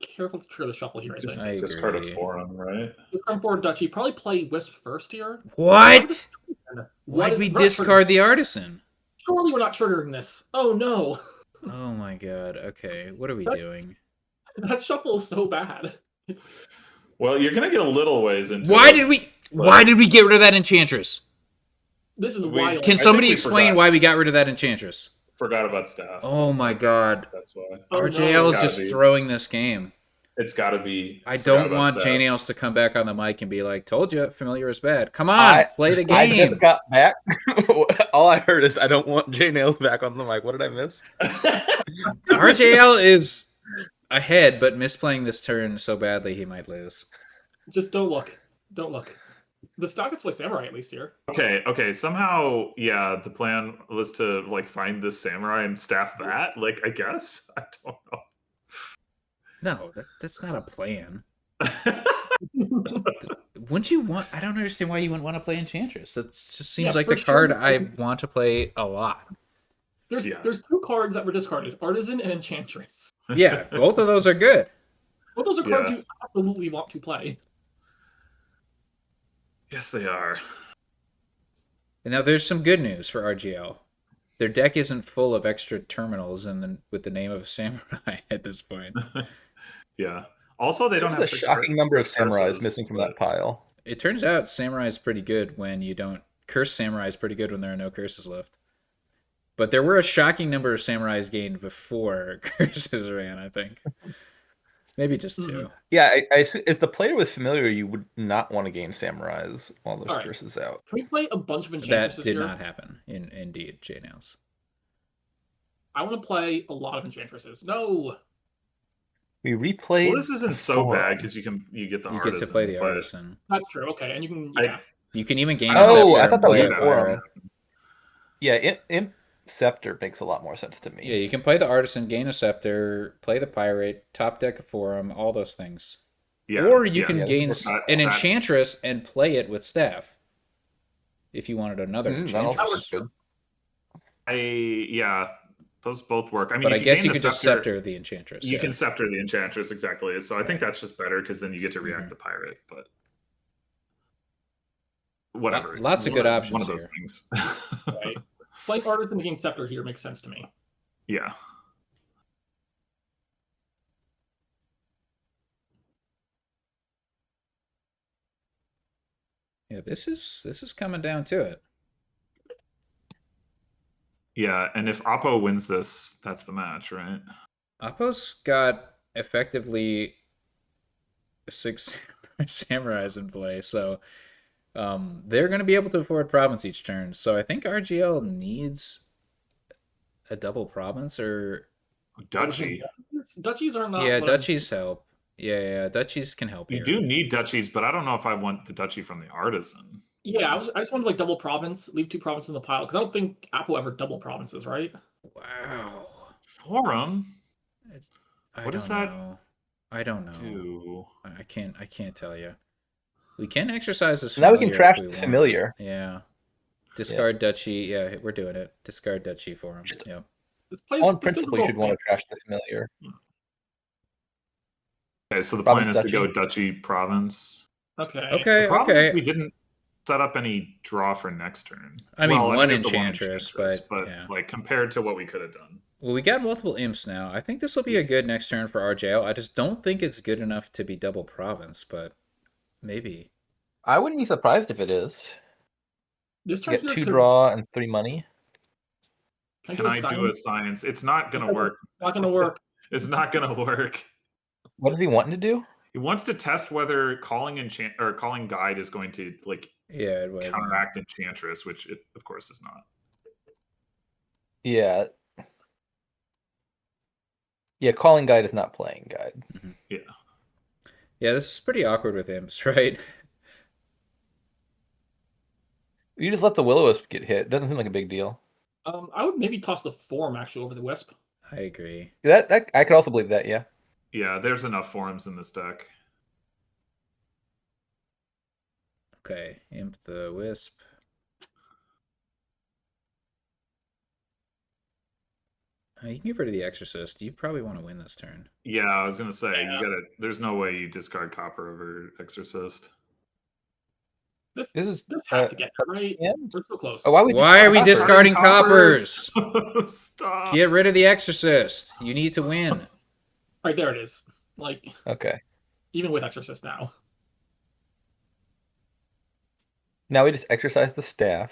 Careful to trigger the shuffle here, I Just think. discard a agree. forum, right? Discard forward Dutchy. Probably play Wisp first here. What? What Why'd is- we we're not discard the artisan? Surely we're not triggering this. Oh no. Oh my god. Okay, what are we That's- doing? That shuffle is so bad. Well, you're gonna get a little ways into. Why it, did we? but- Why did we get rid of that enchantress? This is We- wild. Can I somebody think we explain forgot. why we got rid of that enchantress? Forgot about staff. Oh my god. That's why. Oh, no. RJL is It's just gotta be. throwing this game. It's got to be. I forgot don't about want staff. JNails to come back on the mic and be like, "Told you, familiar is bad." Come on, I- play the I game. just got back. All I heard is I don't want JNails back on the mic. What did I miss? RJL is ahead, but misplaying this turn so badly he might lose. Just don't look. Don't look. The stock is play Samurai at least here. Okay. Somehow, yeah, the plan was to like find this samurai and staff that. Like, I guess I don't know. No, that's not a plan. Wouldn't you want? I don't understand why you wouldn't want to play Enchantress. That just seems Yeah, like for the card sure. I want to play a lot. There's Yeah. there's 2 cards that were discarded: Artisan and Enchantress. Yeah, both of those are good. Well, those are cards Yeah. you absolutely want to play. Yes, they are. And now there's some good news for RGL. Their deck isn't full of extra terminals and with the name of a samurai at this point. Yeah. Also, they don't There's have a six shocking number of six samurais curses, missing from but- that pile. It turns out samurai is pretty good when you don't. Curse samurai is pretty good when there are no curses left. But there were a shocking number of samurais gained before curses ran, I think. Maybe just 2. Yeah, I as the player with familiar, you would not want to gain samurais while there's All right. curses out. Can we play a bunch of That Enchantresses did here? not happen. Indeed, JNails. I want to play a lot of Enchantresses. No. We replayed. Well, this isn't so four. bad because you get the You artisan. get to play the but artisan. That's true. Okay, and you can. I- Yeah. You can even gain a Oh, scepter I thought and that was play a a forum. pirate. Yeah, Imp Scepter makes a lot more sense to me. Yeah, you can play the artisan, gain a scepter, play the pirate, top deck a forum, all those things. Yeah, Or you yeah. can yeah, gain that- an that- enchantress and play it with staff. If you wanted another That also enchantress. works good. Yeah, those both work. I mean, But I if guess gain you the could just scepter the enchantress. You yeah. can scepter the enchantress, exactly. So I think that's just better because then you get to react Mhm. the pirate. But whatever. Lots of good options One of those here. things. Right. Playing Artisan against Scepter here makes sense to me. Yeah. Yeah, this is coming down to it. Yeah, and if Oppo wins this, that's the match, right? Appo's got effectively 6 samurais in play, so they're going to be able to afford province each turn. So I think RGL needs a double province or Duchy. Duchies are not. yeah, what I'm- duchies help. Yeah, duchies can help You here. do need duchies, but I don't know if I want the duchy from the artisan. Yeah, I just wanted like double province, leave 2 provinces in the pile because I don't think Apple ever double provinces, right? Wow. Forum? I What don't does that know. I don't know. do? I can't tell you. We can exercise this Now familiar we can trash if we the want. familiar. Yeah. Discard duchy. Yeah, we're doing it. Discard duchy for him. Just- Yeah. This plays, On this principle, feels you should want okay. to trash the familiar. Okay, so the Province plan is to go duchy? duchy province. Okay. Okay, The problem is okay. we didn't set up any draw for next turn. I mean, one there's the Enchantress, but yeah. like compared to what we could have done. Well, we got multiple imps now. I think this will be a good next turn for RJL. I just don't think it's good enough to be double province, but maybe. I wouldn't be surprised if it is. This You turn get here 2 could- draw and 3 money. Can I do a science? It's not going to work. It's not going to work. It's not going to work. What is he wanting to do? He wants to test whether calling guide is going to like Yeah, it would. counteract enchantress, which it of course is not. Yeah. Yeah, calling guide is not playing guide. Mm-hmm. Yeah. Yeah, this is pretty awkward with imps, right? You just let the Will-O-Wisp get hit. It doesn't seem like a big deal. I would maybe toss the Forum actually over the Wisp. I agree. That I could also believe that, yeah. Yeah, there's enough forums in this deck. Okay, imp the wisp. You can get rid of the Exorcist. You probably want to win this turn. Yeah, I was gonna say you gotta. There's no way you discard copper over exorcist. This This has to get cut, right. yeah. We're so close. why Why are we discarding coppers? Stop. Get rid of the Exorcist. You need to win. Right there it is. Like Okay. even with Exorcist now. Now we just exercise the staff.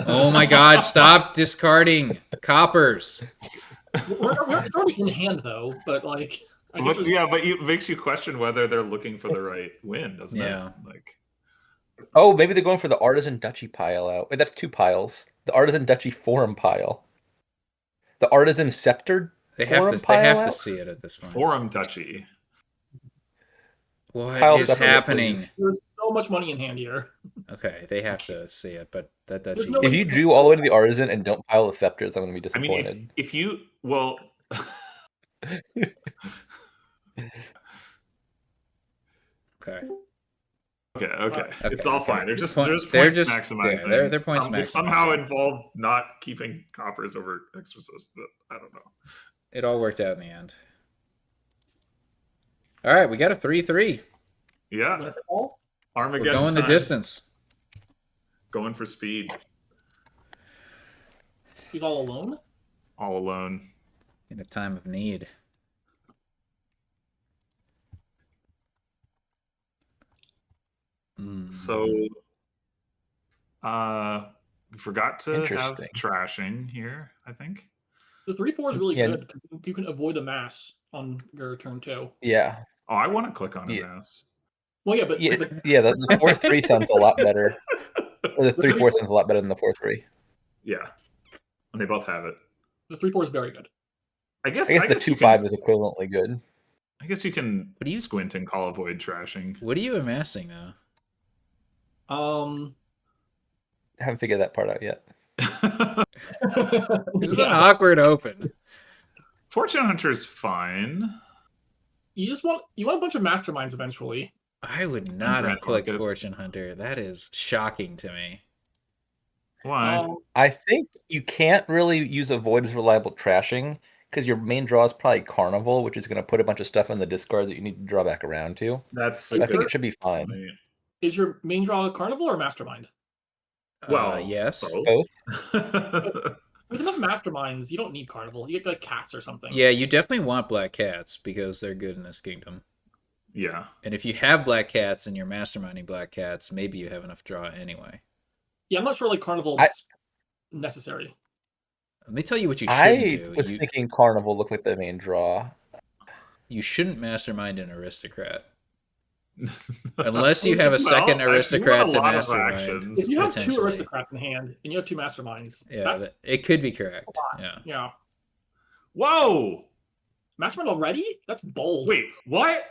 Oh my god, stop discarding coppers. It's already in hand though, but like I guess But, yeah, but it makes you question whether they're looking for the right win, doesn't Yeah. it? Like, Oh, maybe they're going for the Artisan Duchy pile out. Wait, that's 2 piles. The Artisan Duchy Forum pile. The Artisan Scepter They have Forum to pile out? see it at this point. forum duchy. What Pile is separate, happening? please. there's so much money in hand here. Okay, they have to see it, but that's There's no If you drew all the way to the Artisan and don't pile the Scepters, I'm going to be I mean, disappointed. if you well, okay. okay, it's Okay, all okay. fine. They're just They're points just- maximizing. yeah, they're points Which somehow maximizing. involved not keeping coppers over exorcist, but I don't know. It all worked out in the end. All right, we got a 3-3. Yeah, We're Armageddon. going the time. distance. Going for speed, He's all alone. all alone. In a time of need. So, we forgot to have Interesting. trashing here. I think. The 3/4 is really Yeah. good. You can avoid a mass on your turn 2. Yeah. Oh, I want to click on Yeah. a mass. Well, yeah, but Yeah, the, yeah, the 4-3 sounds a lot better. Or the 3-4 sounds a lot better than the 4-3. Yeah, and they both have it. the 3/4 is very good. I guess I guess the you 2-5 can- is equivalently good. I guess you can What do you- squint and call avoid trashing. What are you amassing, though? I haven't figured that part out yet. This is an yeah. awkward open. Fortune Hunter is fine. You want a bunch of masterminds eventually. I would not have Red clicked markets. Fortune Hunter. That is shocking to me. Why? Um, I think you can't really use avoid as reliable trashing because your main draw is probably Carnival, which is going to put a bunch of stuff in the discard that you need to draw back around to. That's I think it should be fine. is your main draw Carnival or Mastermind? Well, yes. Both. With enough masterminds, you don't need carnival. You get like cats or something. Yeah, you definitely want black cats because they're good in this kingdom. Yeah. And if you have black cats and you're masterminding black cats, maybe you have enough draw anyway. Yeah, I'm not sure like carnival's necessary. Let me tell you what you shouldn't I do. was thinking Carnival looked like the main draw. You shouldn't mastermind an aristocrat. Unless you have a second Well, aristocrat you to want a lot of mastermind. actions. If you have two potentially. aristocrats in hand and you have two masterminds, Yeah, that's it could be correct. Yeah. yeah. Whoa! Mastermind already? That's bold. Wait, what?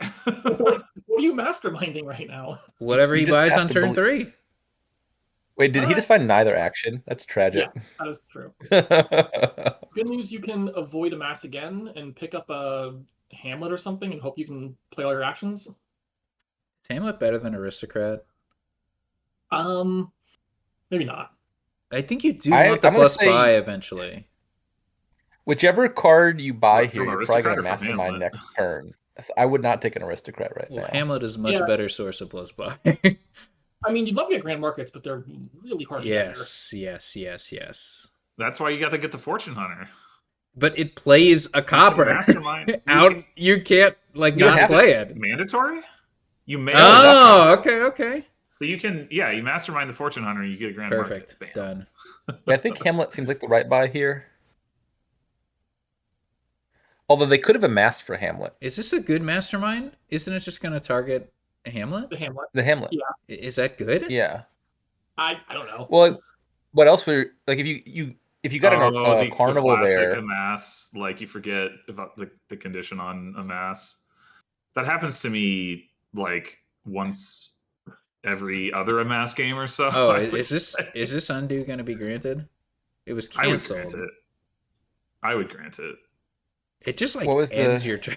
What are you masterminding right now? Whatever he You just buys have on to turn believe- 3. Wait, did he just find neither action? That's tragic. Yeah, that is true. Yeah. Good news, you can avoid a mass again and pick up a Hamlet or something and hope you can play all your actions. Is Hamlet better than aristocrat? Maybe not. I think you do I'm want the gonna plus say- buy eventually. Whichever card you buy Well, here, from you're probably going Aristocrat to or from mastermind Hamlet? next turn. I would not take an aristocrat right Well, now. Hamlet is a much Yeah. better source of plus buy. I mean, you'd love to get grand markets, but they're really hard to get here. yes. That's why you got to get the Fortune Hunter. But it plays a copper mastermind. out. You can't like You don't not have to- play it. Mandatory? You may. Oh, okay. So you can, you mastermind the Fortune Hunter, you get a grand Perfect. market. Bam. Done. Yeah, I think Hamlet seems like the right buy here. Although they could have amassed for Hamlet. Is this a good mastermind? Isn't it just going to target Hamlet? The Hamlet. The Hamlet. Yeah. Is that good? Yeah. I don't know. Well, what else would like if you got a carnival classic there? amass, like you forget about the condition on amass. That happens to me like once every other amass game or so. Oh, I would is say. this undo going to be granted? It was I would grant canceled. it. I would grant it. It just like What was ends the- your turn.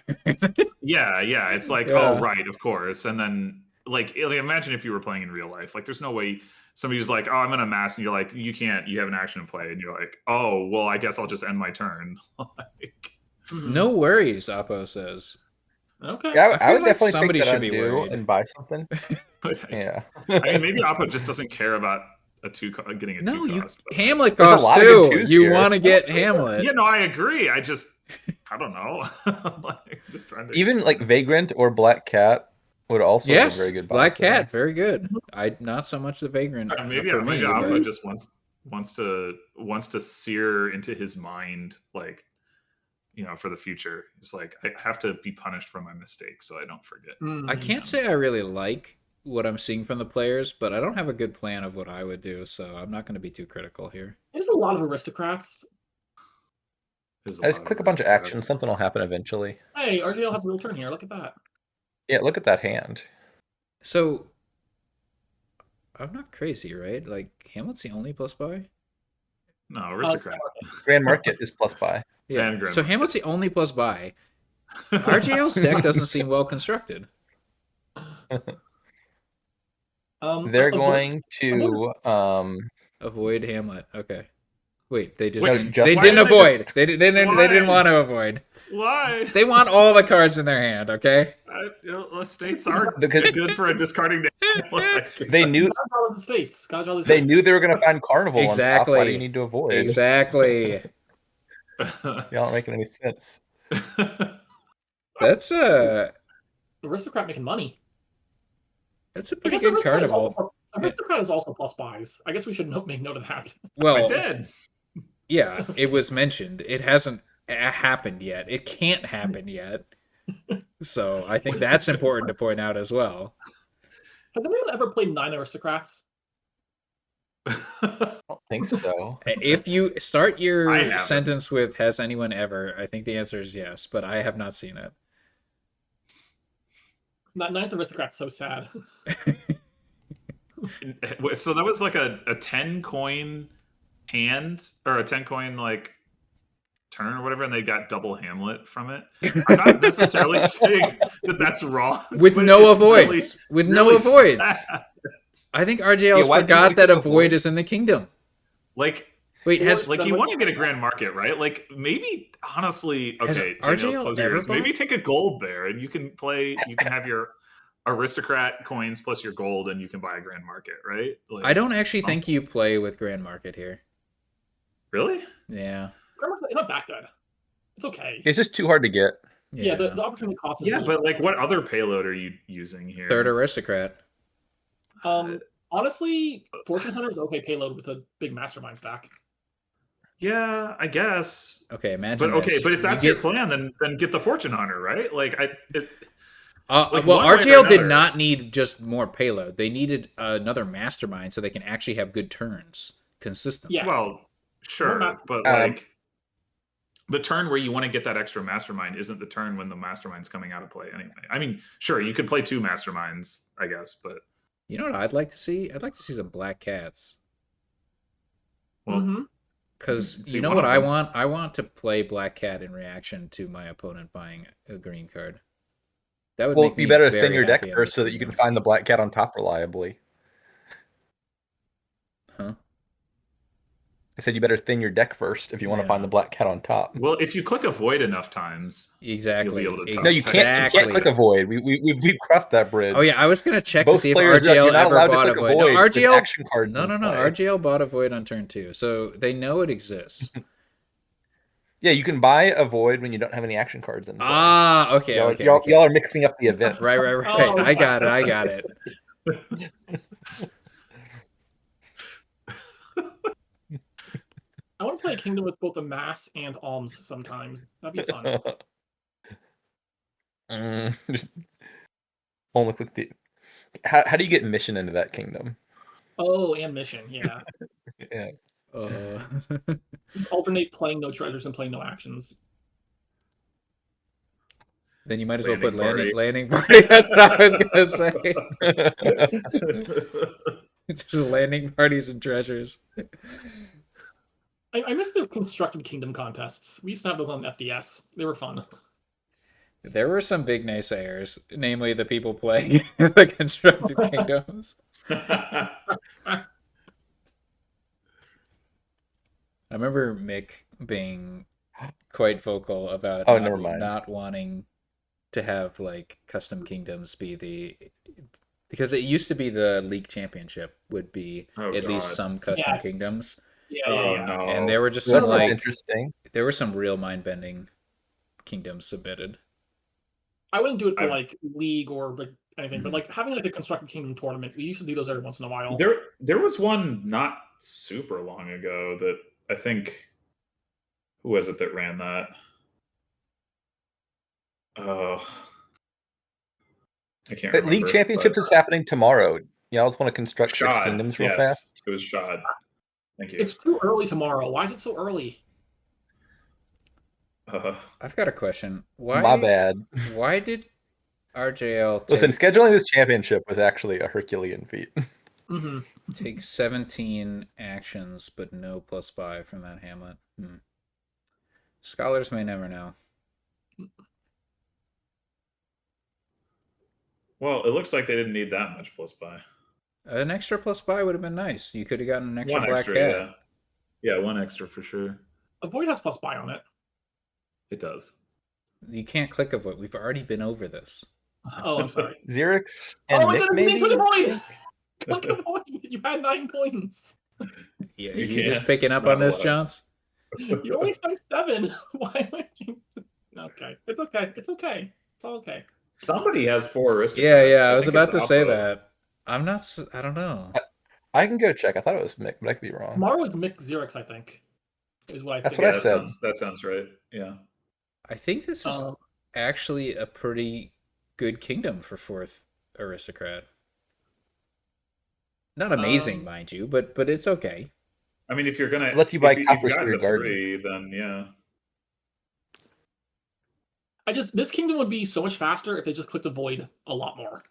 Yeah. It's like, Yeah. oh right, of course. And then like imagine if you were playing in real life. Like there's no way somebody's like, oh, I'm gonna amass, and you're like, you can't, you have an action to play, and you're like, oh, well, I guess I'll just end my turn. Like, No worries, Oppo says. Okay. Yeah, I I feel would like definitely somebody take that should be undo worried. and buy something. but, Yeah. I mean, maybe Oppo just doesn't care about getting a No, two cost. But... Hamlet There's a costs lot of good two. twos You here. want to get Hamlet. Yeah, no, I agree. I don't know. Like, just trying to Even like Vagrant or Black Cat would also be Yes, very good buys Black there. Cat, very good. I not so much the Vagrant maybe for me. Oppo but- just wants to sear into his mind, like, for the future. It's like, I have to be punished for my mistakes so I don't forget. I can't say I really like what I'm seeing from the players, but I don't have a good plan of what I would do, so I'm not going to be too critical here. There's a lot of aristocrats. There's I just lot click a of bunch of aristocrats. actions. Something will happen eventually. Hey, RGL has a real turn here. Look at that. Yeah, look at that hand. So I'm not crazy, right? Like Hamlet's the only plus buy? No, aristocrat. Grand Market is plus buy. Yeah. And Grand So Market. Hamlet's the only plus buy. RGL's deck doesn't seem well constructed. They're going to Avoid Hamlet. Okay. Wait, they just Wait, didn't, just- they why didn't did they avoid. They didn't Why? want to avoid. Why? They want all the cards in their hand, okay? Estates are Because- good for a discarding day. Like, they knew the states. they knew they were going to find Carnival on top. Exactly. Why do you need to avoid? Exactly. Y'all aren't making any sense. That's a Aristocrat making money. that's a I pretty guess good aristocrat is carnival. also aristocrat is also plus buys. I guess we should make note of that. I Well, did. yeah, it was mentioned. It hasn't happened yet. It can't happen yet. So I think that's important to point out as well. Has anyone ever played 9 aristocrats? I don't think so. If you start I your haven't. sentence with "Has anyone ever?" I think the answer is yes, but I have not seen it. That 9th aristocrat's so sad. So that was like a 10 coin hand, or a 10 coin like turn or whatever, and they got double Hamlet from it. I'm not necessarily saying that that's wrong. With but no it's avoids. really- With really no avoids. sad. I think RJL's why didn't forgot we that click avoid avoid? is in the kingdom. Like, Wait, has like you want to get a grand market, right? Like maybe honestly, Has okay, RJL JNails, close ever your ears. bought? Maybe take a gold there, and you can play. You can have your aristocrat coins plus your gold, and you can buy a grand market, right? Like, I don't actually something. think you play with Grand Market here. Really? Yeah. It's not that good. It's okay. It's just too hard to get. Yeah, the opportunity cost is Yeah, really but like, what other payload are you using here? Third aristocrat. Honestly, Fortune Hunter is okay payload with a big mastermind stack. Yeah, I guess. Okay, imagine. But this. if that's your plan, then get the Fortune Hunter, right? Like like well, one way or RGL did another. not need just more payload. They needed another mastermind so they can actually have good turns consistently. Yes. Well, sure, but like the turn where you want to get that extra mastermind isn't the turn when the mastermind's coming out of play anyway. I mean, sure, you could play 2 masterminds, I guess, but you know what I'd like to see? I'd like to see some black cats. well, because you know what I want? I want to play black cat in reaction to my opponent buying a green card. That would make me you better very thin your deck happy on first this so that you game. can find the black cat on top reliably. Huh? I said you better thin your deck first if you want to find the black cat on top. Well, if you click avoid enough times, exactly. you'll be able to No, you can't click avoid. We've crossed that bridge. Oh yeah, I was gonna check Both to see if players, RGL you're not ever allowed to bought a click void. avoid No, with RGL action cards in no. play. RGL bought a void on turn 2, so they know it exists. Yeah, you can buy a void when you don't have any action cards in play. Ah, okay, y'all are mixing up the events. Right. Oh, I got it. I want to play a kingdom with both a mass and alms sometimes. That'd be fun. Just only click the. How do you get mission into that kingdom? Oh, and mission, yeah. Yeah. Just alternate playing no treasures and playing no actions. Then you might as well put Landing landing party. That's what I was gonna say. It's just landing parties and treasures. I miss the constructed kingdom contests. We used to have those on FDS. They were fun. There were some big naysayers, namely the people playing the constructed kingdoms. I remember Mick being quite vocal about not wanting to have like custom kingdoms be because it used to be the league championship would be at least some custom kingdoms. Yeah. No. And there were just some interesting. There were some real mind bending kingdoms submitted. I wouldn't do it for like league or like anything, but like having like a constructed kingdom tournament, we used to do those every once in a while. There was one not super long ago that I think, who was it that ran that? I can't remember. League Championships is happening tomorrow. You all just want to construct 6 kingdoms real fast? It was Shad. Thank you. It's too early tomorrow. Why is it so early? I've got a question. Why? My bad. Why did RJL listen? Scheduling this championship was actually a Herculean feat. Take 17 actions, but no +5 from that hamlet. Scholars may never know. Well, it looks like they didn't need that much +5. An extra +5 would have been nice. You could have gotten an extra black cat. Yeah, one extra for sure. A void has +5 on it. It does. You can't click a void. We've already been over this. Oh, I'm sorry. Xerix and Mick, maybe? Click a void! Click a void! You had 9 points. Yeah, you're just picking up on this, Jonts? You only spent 7. Why would you? Okay. It's okay. It's okay. It's all okay. Somebody has 4 aristocrats. Yeah. I was about to say that. I don't know. I can go check. I thought it was Mick, but I could be wrong. Tomorrow is Mick Xerix, I think. Is what I That's think. what I said. That sounds right. Yeah. I think this is actually a pretty good kingdom for 4th aristocrat. Not amazing, mind you, but it's okay. I mean, if you're gonna lets you buy coffers for your garden, 3, then yeah. This kingdom would be so much faster if they just clicked avoid a lot more.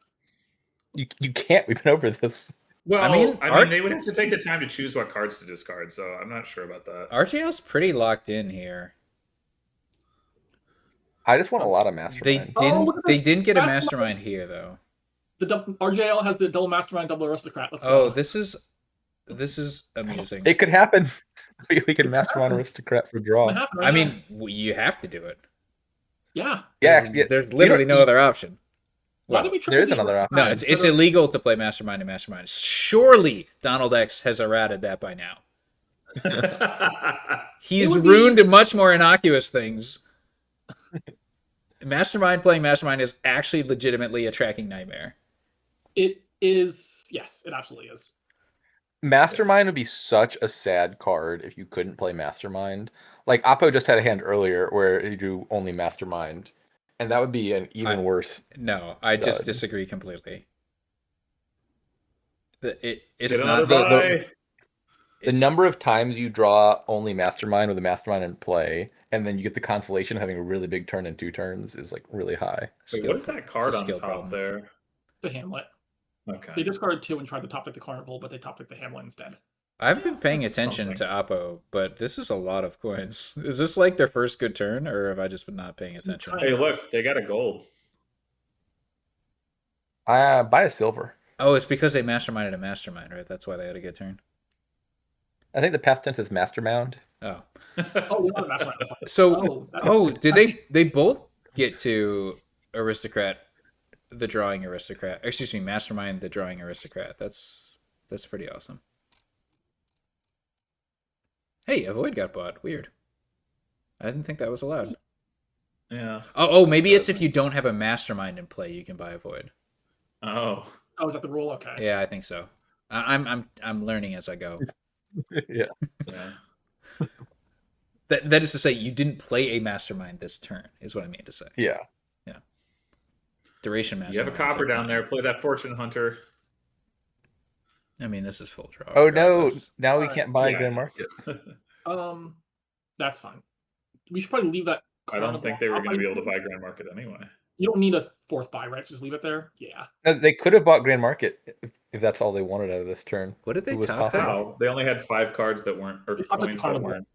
You can't. We've been over this. Well, I mean, they would have to take the time to choose what cards to discard, so I'm not sure about that. RGL's pretty locked in here. I just want a lot of masterminds. They didn't get a mastermind here though. The RJL has the double mastermind, double aristocrat. Let's go. Oh, this is amusing. It could happen. We could mastermind aristocrat for draw. Right mean, you have to do it. Yeah. Yeah. There's literally no other option. Why Well, did we there is another option. no, it's illegal to play Mastermind and Mastermind. Surely Donald X has errated that by now. He's would be- ruined much more innocuous things. Mastermind playing Mastermind is actually legitimately a tracking nightmare. It is. Yes, it absolutely is. Mastermind would be such a sad card if you couldn't play Mastermind. Like Oppo just had a hand earlier where you do only Mastermind, and that would be an even worse. No, I just God. disagree completely. It's Get not another buy. The number of times you draw only Mastermind with a Mastermind in play, and then you get the consolation of having a really big turn in 2 turns is like really high. Wait, what is that card on top problem. there? The Hamlet. Okay. They discarded 2 and tried to top deck the Carnival, but they top decked the Hamlet instead. I've been paying That's attention something. to Oppo, but this is a lot of coins. Is this like their first good turn, or have I just been not paying attention? Hey, look, they got a gold. Buy a silver. Oh, it's because they masterminded a mastermind, right? That's why they had a good turn. I think the past tense is Mastermound. Oh, Oh, we want a mastermind. so Oh, did they both get to aristocrat, the drawing aristocrat? Excuse me, mastermind the drawing aristocrat. That's pretty awesome. Hey, a void got bought. Weird. I didn't think that was allowed. Yeah. Oh, maybe it's if you don't have a mastermind in play, you can buy a void. Oh. Oh, is that the rule? Okay. Yeah, I think so. I'm learning as I go. Yeah. Yeah. That is to say, you didn't play a mastermind this turn, is what I mean to say. Yeah. Duration You mastermind. have a copper down there. Play that Fortune Hunter. I mean, this is full draw. Oh no! regardless. Now we Alright, can't buy yeah. Grand Market. That's fine. We should probably leave that. I don't think they were Carnival going to be up. able to buy Grand Market anyway. You don't need a 4th buy, right? So just leave it there. Yeah. They could have bought Grand Market if that's all they wanted out of this turn. What did they It was top possible. deck? Wow. They only had 5 cards that weren't, or They topped the coins that Carnival. weren't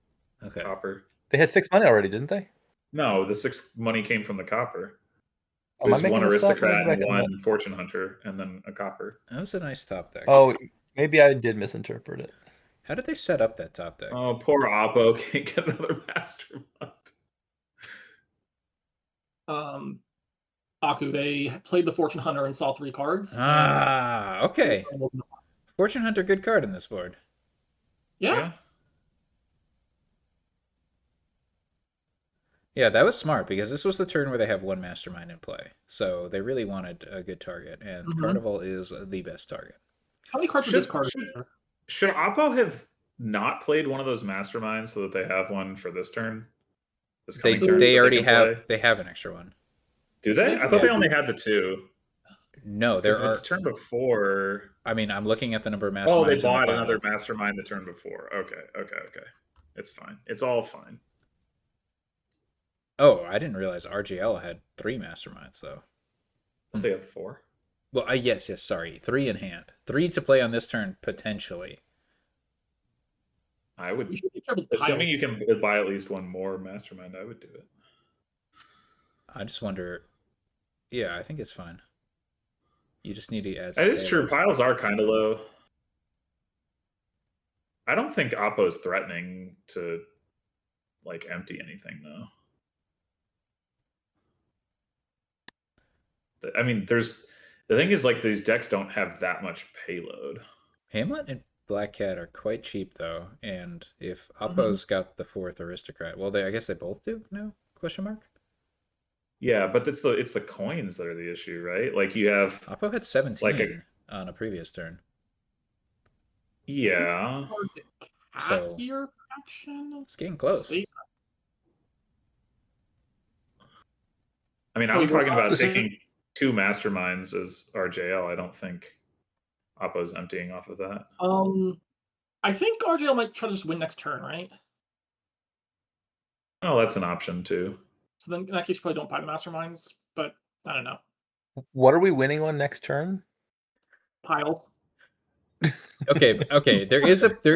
Okay. copper. They had 6 money already, didn't they? No, the 6 money came from the copper. Oh, It am I was making 1 this stuff up? aristocrat Back and in 1 Fortune Hunter, and then a copper. That was a nice top deck. Oh, maybe I did misinterpret it. How did they set up that top deck? Oh, poor Oppo can't get another mastermind. Aku, they played the Fortune Hunter and saw 3 cards. Ah, okay. Fortune Hunter, good card in this board. Yeah. Yeah, that was smart because this was the turn where they have 1 mastermind in play. So they really wanted a good target, and Mhm. Carnival is the best target. How many cards are Should- discarded? Should Oppo have not played one of those masterminds so that they have one for this turn? This They coming turn that they already can play? have an extra one. Do they? I thought they only had the 2. No, there 'Cause are. the turn before. I mean, I'm looking at the number of masterminds. Oh, they in the bought pile. another mastermind the turn before. Okay. It's fine. It's all fine. Oh, I didn't realize RGL had 3 masterminds though. Don't they have 4? Well, yes, sorry, 3 in hand, 3 to play on this turn potentially. I would. You should be careful. Assuming you can buy at least 1 more mastermind, I would do it. I just wonder. Yeah, I think it's fine. You just need to add. That is true. Piles are kind of low. I don't think Oppo's threatening to like empty anything though. I mean, the thing is like these decks don't have that much payload. Hamlet and Black Cat are quite cheap though, and if Oppo's got the 4th aristocrat, well, I guess they both do. No question mark. Yeah, but it's the coins that are the issue, right? Like you have Oppo had 17 like on a previous turn. yeah. So- Here, action. It's getting close. I mean, Oh, I'm you're talking about opposite. taking 2 masterminds as RJL. I don't think Oppo's emptying off of that. I think RGL might try to just win next turn, right? Oh, that's an option too. So then in that case, you probably don't buy the masterminds, but I don't know. What are we winning on next turn? Piles. Okay. There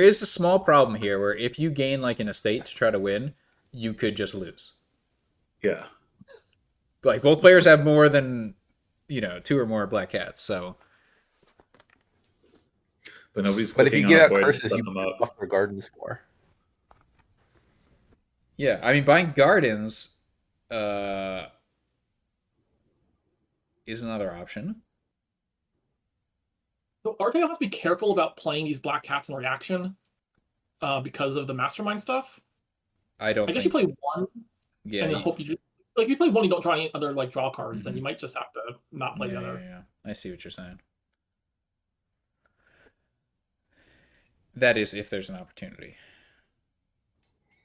is a small problem here where if you gain like an estate to try to win, you could just lose. Yeah. Like both players have more than 2 or more Black Cats, so But nobody's But if clicking you on get a out void to curses, set you them up. buff their garden score. yeah. I mean, buying gardens, is another option. So RTL has to be careful about playing these black cats in reaction because of the mastermind stuff. I don't. I guess think, you play one Yeah. and hope you just like if you play one, you don't draw any other like draw cards. Then Mhm. you might just have to not play the other. Yeah. I see what you're saying. That is if there's an opportunity.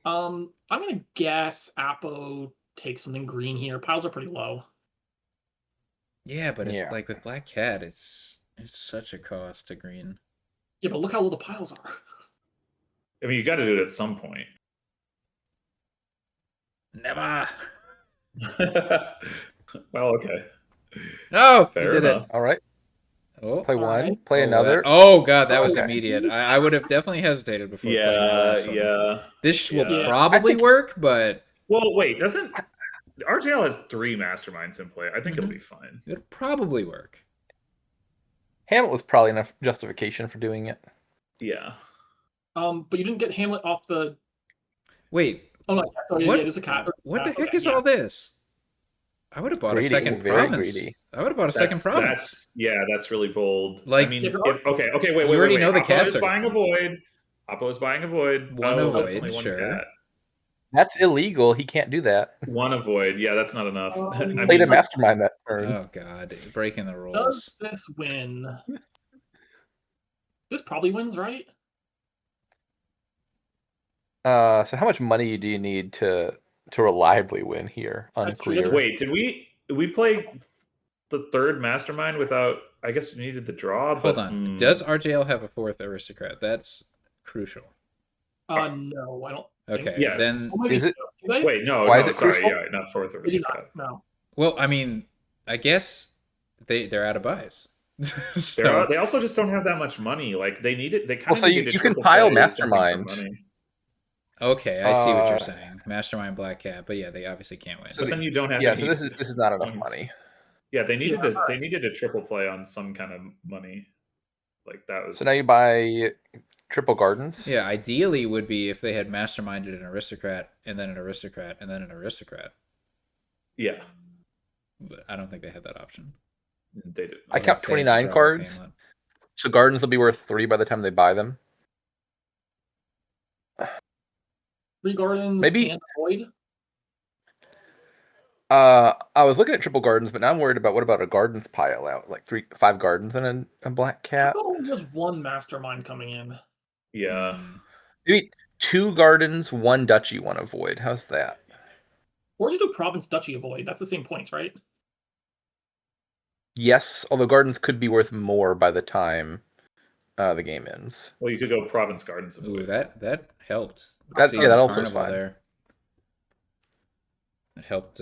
I'm gonna guess Apo takes something green here. Piles are pretty low. Yeah, but Yeah. like with Black Cat, it's such a cost to green. Yeah, but look how low the piles are. I mean, you got to do it at some point. Never. Well, okay. No, Fair you did enough. All right. Oh, Play one. right. Play another. Oh god, that was Okay. immediate. I would have definitely hesitated before playing that Yeah, last one. yeah. This will Yeah. probably I think- work, but Well, wait, doesn't RTL has 3 masterminds in play? I think it'll be fine. it'll probably work. Hamlet was probably enough justification for doing it. Yeah. But you didn't get Hamlet off the. Wait, Oh no, sorry, What- yeah, there's a cat. what the Okay, heck is yeah. all this? I would have bought Greedy, a second very province. greedy. I would have bought a second province. That's really bold. Like- I mean, If- okay, wait. You already know the Oppo cats is are- buying a void. Oppo is buying a void. One That's avoid, only one sure. cat. That's illegal. He can't do that. One avoid. Yeah, that's not enough. I Played a mean, mastermind that turn. Oh god, breaking the Does rules. this win? This probably wins, right? So how much money do you need to reliably win here? That's true. Unclear. wait, did we play the 3rd mastermind without? I guess we needed the draw. But, Hold on. Does RJL have a 4th aristocrat? That's crucial. No, I don't. think Okay, Yes. then Oh, maybe Is it- so. Do they? Wait, no. Why no, is it sorry, crucial? yeah, not 4th Maybe aristocrat. not. No. well, I mean, I guess they're out of buys. They So, also just don't have that much money. Like they need it. They kind Well, of so need to you can triple pile play something for mastermind. money. okay, I see what you're Uh, saying. Mastermind Black Cat, but yeah, they obviously can't win. So But then you don't have. Yeah, any so this is not enough points. money. Yeah, they needed to triple play on some kind of money. Like that was. So now you buy triple gardens. Yeah, ideally would be if they had masterminded an aristocrat and then an aristocrat and then an aristocrat. Yeah, But I don't think they had that option. they did. I Unless count they had to 29 draw with cards. Hamlet. So gardens will be worth 3 by the time they buy them. 3 gardens Maybe- and void. I was looking at triple gardens, but now I'm worried about what about a gardens pile out, like 5 gardens and a black cat. Oh, there's one mastermind coming in. Yeah, Mm. Maybe 2 gardens, 1 duchy, 1 avoid. How's that? Or just do province duchy avoid. That's the same points, right? Yes, although gardens could be worth more by the time the game ends. well, you could go province gardens. Ooh, that helped. That- See yeah, that the also is carnival fine. there. It helped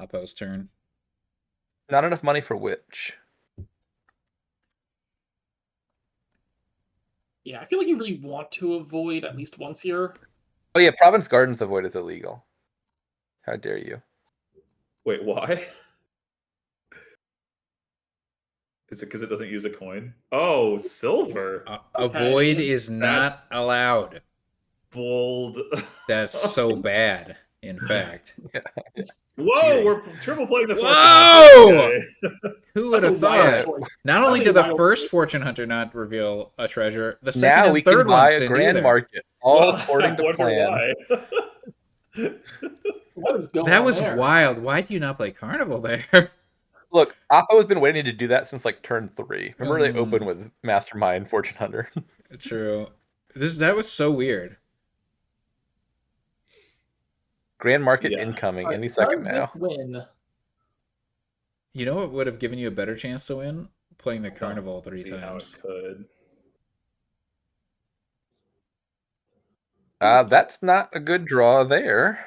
Oppo's turn. Not enough money for which. Yeah, I feel like you really want to avoid at least once here. Oh yeah, province gardens avoid is illegal. How dare you? Wait, why? Is it because it doesn't use a coin? Oh, silver. Okay, Avoid is not that's- allowed. Bold. That's so bad, in fact. Whoa, Cheating. we're triple playing the fortune. Whoa! Okay. Who would That's a have wild thought? choice. Not only did That's a the wild first choice. fortune hunter not reveal a treasure, the second Now and we third can ones buy a didn't grand either. market, all Well, according I to wonder plan. why. What is going That on was there? wild. Why do you not play Carnival there? Look, Oppo has been waiting to do that since like turn 3. Remember they Mm. opened with Mastermind Fortune Hunter. True. That was so weird. Grand market Yeah. incoming All right, any second does now. this win? You know what would have given you a better chance to win? Playing the Carnival 3 See how times. it could. That's not a good draw there.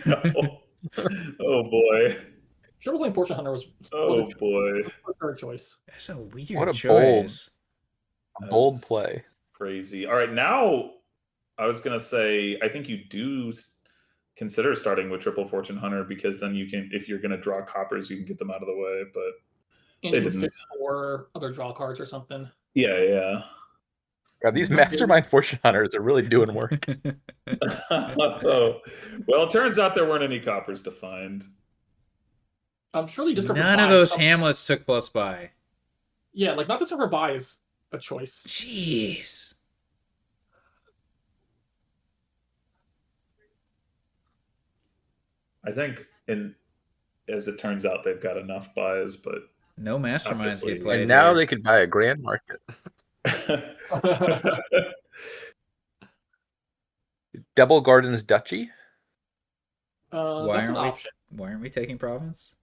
No. Oh boy. Triple playing Fortune Hunter was Oh a boy. third choice. That's a weird What a choice. A bold That's play. Crazy. All right, now I was gonna say I think you do consider starting with triple fortune hunter because then you can, if you're gonna draw coppers, you can get them out of the way. But And They you could didn't. fit 4 other draw cards or something. yeah. God, these Mastermind Fortune Hunters are really doing work. Oh, well, it turns out there weren't any coppers to find. Surely discard for None buy of those some- hamlets took plus buy. Yeah, like not discard for buy is a choice. Jeez. I think, as it turns out, they've got enough buys, but No masterminds Obviously. get played And now here. they could buy a grand market. Double Gardens Duchy. That's an option. Why aren't we taking province?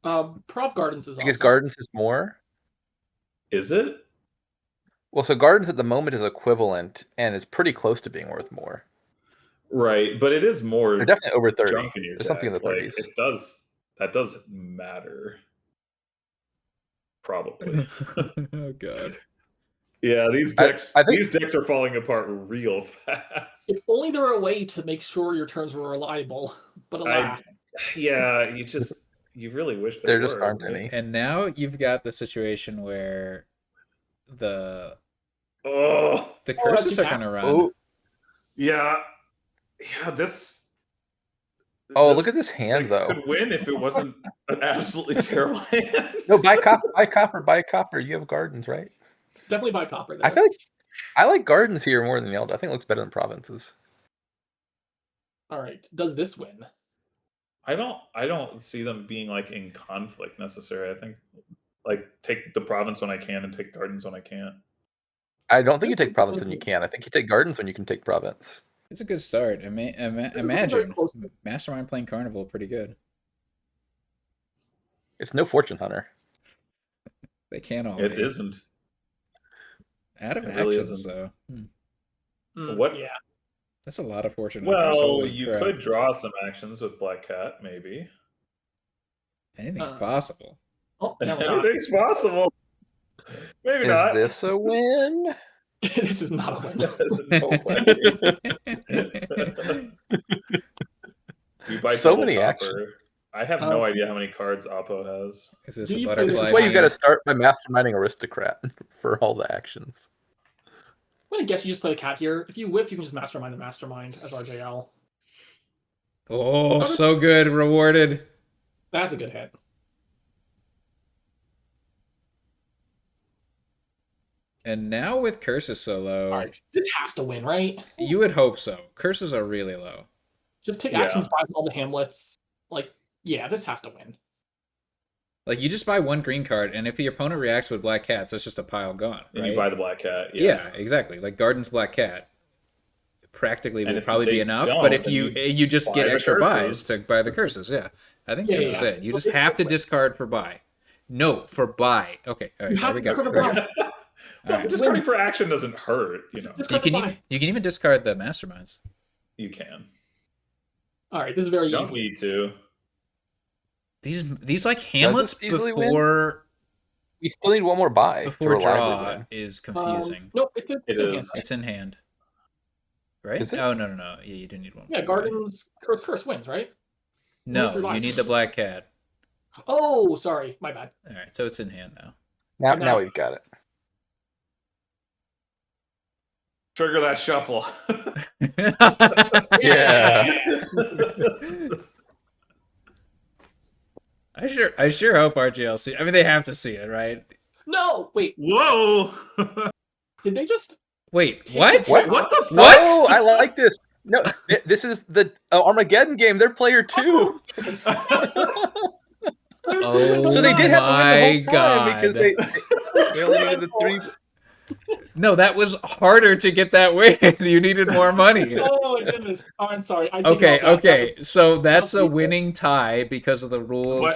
Prov Gardens is Because awesome. Gardens is more. Is it? Well, so Gardens at the moment is equivalent and is pretty close to being worth more. Right, but it is more They're definitely over 30. junk in your There's something in the deck. Like, 30s. that doesn't matter. Probably. Oh god. Yeah, these I decks think- these decks are falling apart real fast. If only there were a way to make sure your turns were reliable, but alas. Yeah, you really wish There were, just aren't right? any. And now you've got the situation where the Oh, curses are that's gonna run. Oh, yeah. This oh, this, look at this hand, like, though. could win if it wasn't an absolutely terrible hand. No, buy copper. You have Gardens, right? Definitely buy copper there. I feel like I like Gardens here more than Yelda. I think it looks better than Provinces. All right. Does this win? I don't see them being like in conflict necessarily. I think like take the province when I can and take Gardens when I can't. I don't think you take Province when you can. I think you take Gardens when you can take Province. It's a good start. Imagine Mastermind playing Carnival pretty good. It's no Fortune Hunter. They can't always. It isn't. Out of It really actions isn't. though. What? Yeah. That's a lot of Fortune Hunters. Well, Holy you crap. could draw some actions with Black Cat, maybe. Anything's possible. Oh, no, we're not. Anything's possible. Maybe Is not. this a win? This is not a win. No way. Do you buy So double many copper? actions. I have no idea how many cards Oppo has. Is this Do a you play butterfly? this This is why you hand? got to start by masterminding Aristocrat for all the actions. I'm gonna guess you just play the cat here. If you whiff, you can just mastermind the mastermind as RJL. Oh, so good. Rewarded. That's a good hit. And now with curses so low, All right. This has to win, right? you would hope so. Curses are really low. Just take Yeah. actions, buy all the hamlets. Like, yeah, this has to win. Like you just buy one green card, and if the opponent reacts with black cats, that's just a pile gone. And Right? you buy the Black Cat. Yeah, exactly. Like Garden's Black Cat practically And will if probably they be enough. don't, But if then you just buy get the extra buys curses. to buy the curses, yeah. I think Yeah, this is yeah. it. You Well, just it's have to different. discard for buy. No, for buy. Okay, all right, You there have we to go. discard for There we buy. go. All right. Discarding for action doesn't hurt, you know. Just You discard can for even, buy. you can even discard the masterminds. You can. All right, this is very Don't easy. need to. These like hamlets easily win? before You still need one more buy to before reliably draw win. is confusing. Nope, it's in It hand. is. It's in hand. Right? Is it? Oh no. Yeah, you do need one. Yeah, more buy. Gardens curse wins, right? No, through you life. need the black cat. Oh, sorry, my bad. All right, so it's in hand now. Now we've got it. Trigger that shuffle. Yeah. I sure hope RGL see. I mean, they have to see it, right? No, wait, Whoa! did they just? Wait, Take what? it. What the What? Oh, I like this. No, this is the Armageddon game. They're player 2. Oh So they did have to my win the whole time because God. they only needed the 3. No, that was harder to get that win. You needed more money. Oh my goodness! Oh, I'm sorry. I take Okay, it all back. okay. So that's a winning tie because of the rules. What?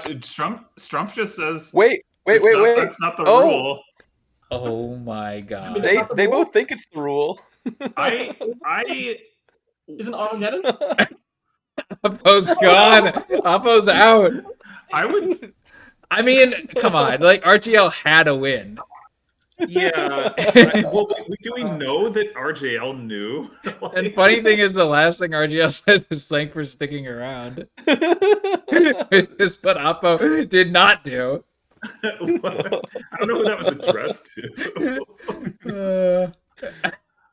Strumpf just says. Wait. That's not the Oh. rule. Oh my God. They both think it's the rule. I Isn't Armageddon? Appo's gone. Appo's out. I would. I mean, come on. Like RGL had a win. Yeah. Well, do we know that RJL knew? And funny thing is, the last thing RGL says is thank for sticking around. Is what Appo did not do. I don't know who that was addressed to.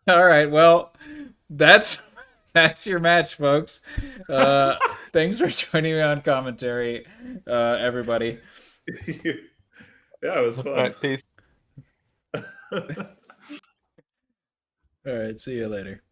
All right. Well, that's That's your match, folks. Thanks for joining me on commentary, everybody. Yeah, it was All fun. right, peace. All right, see you later.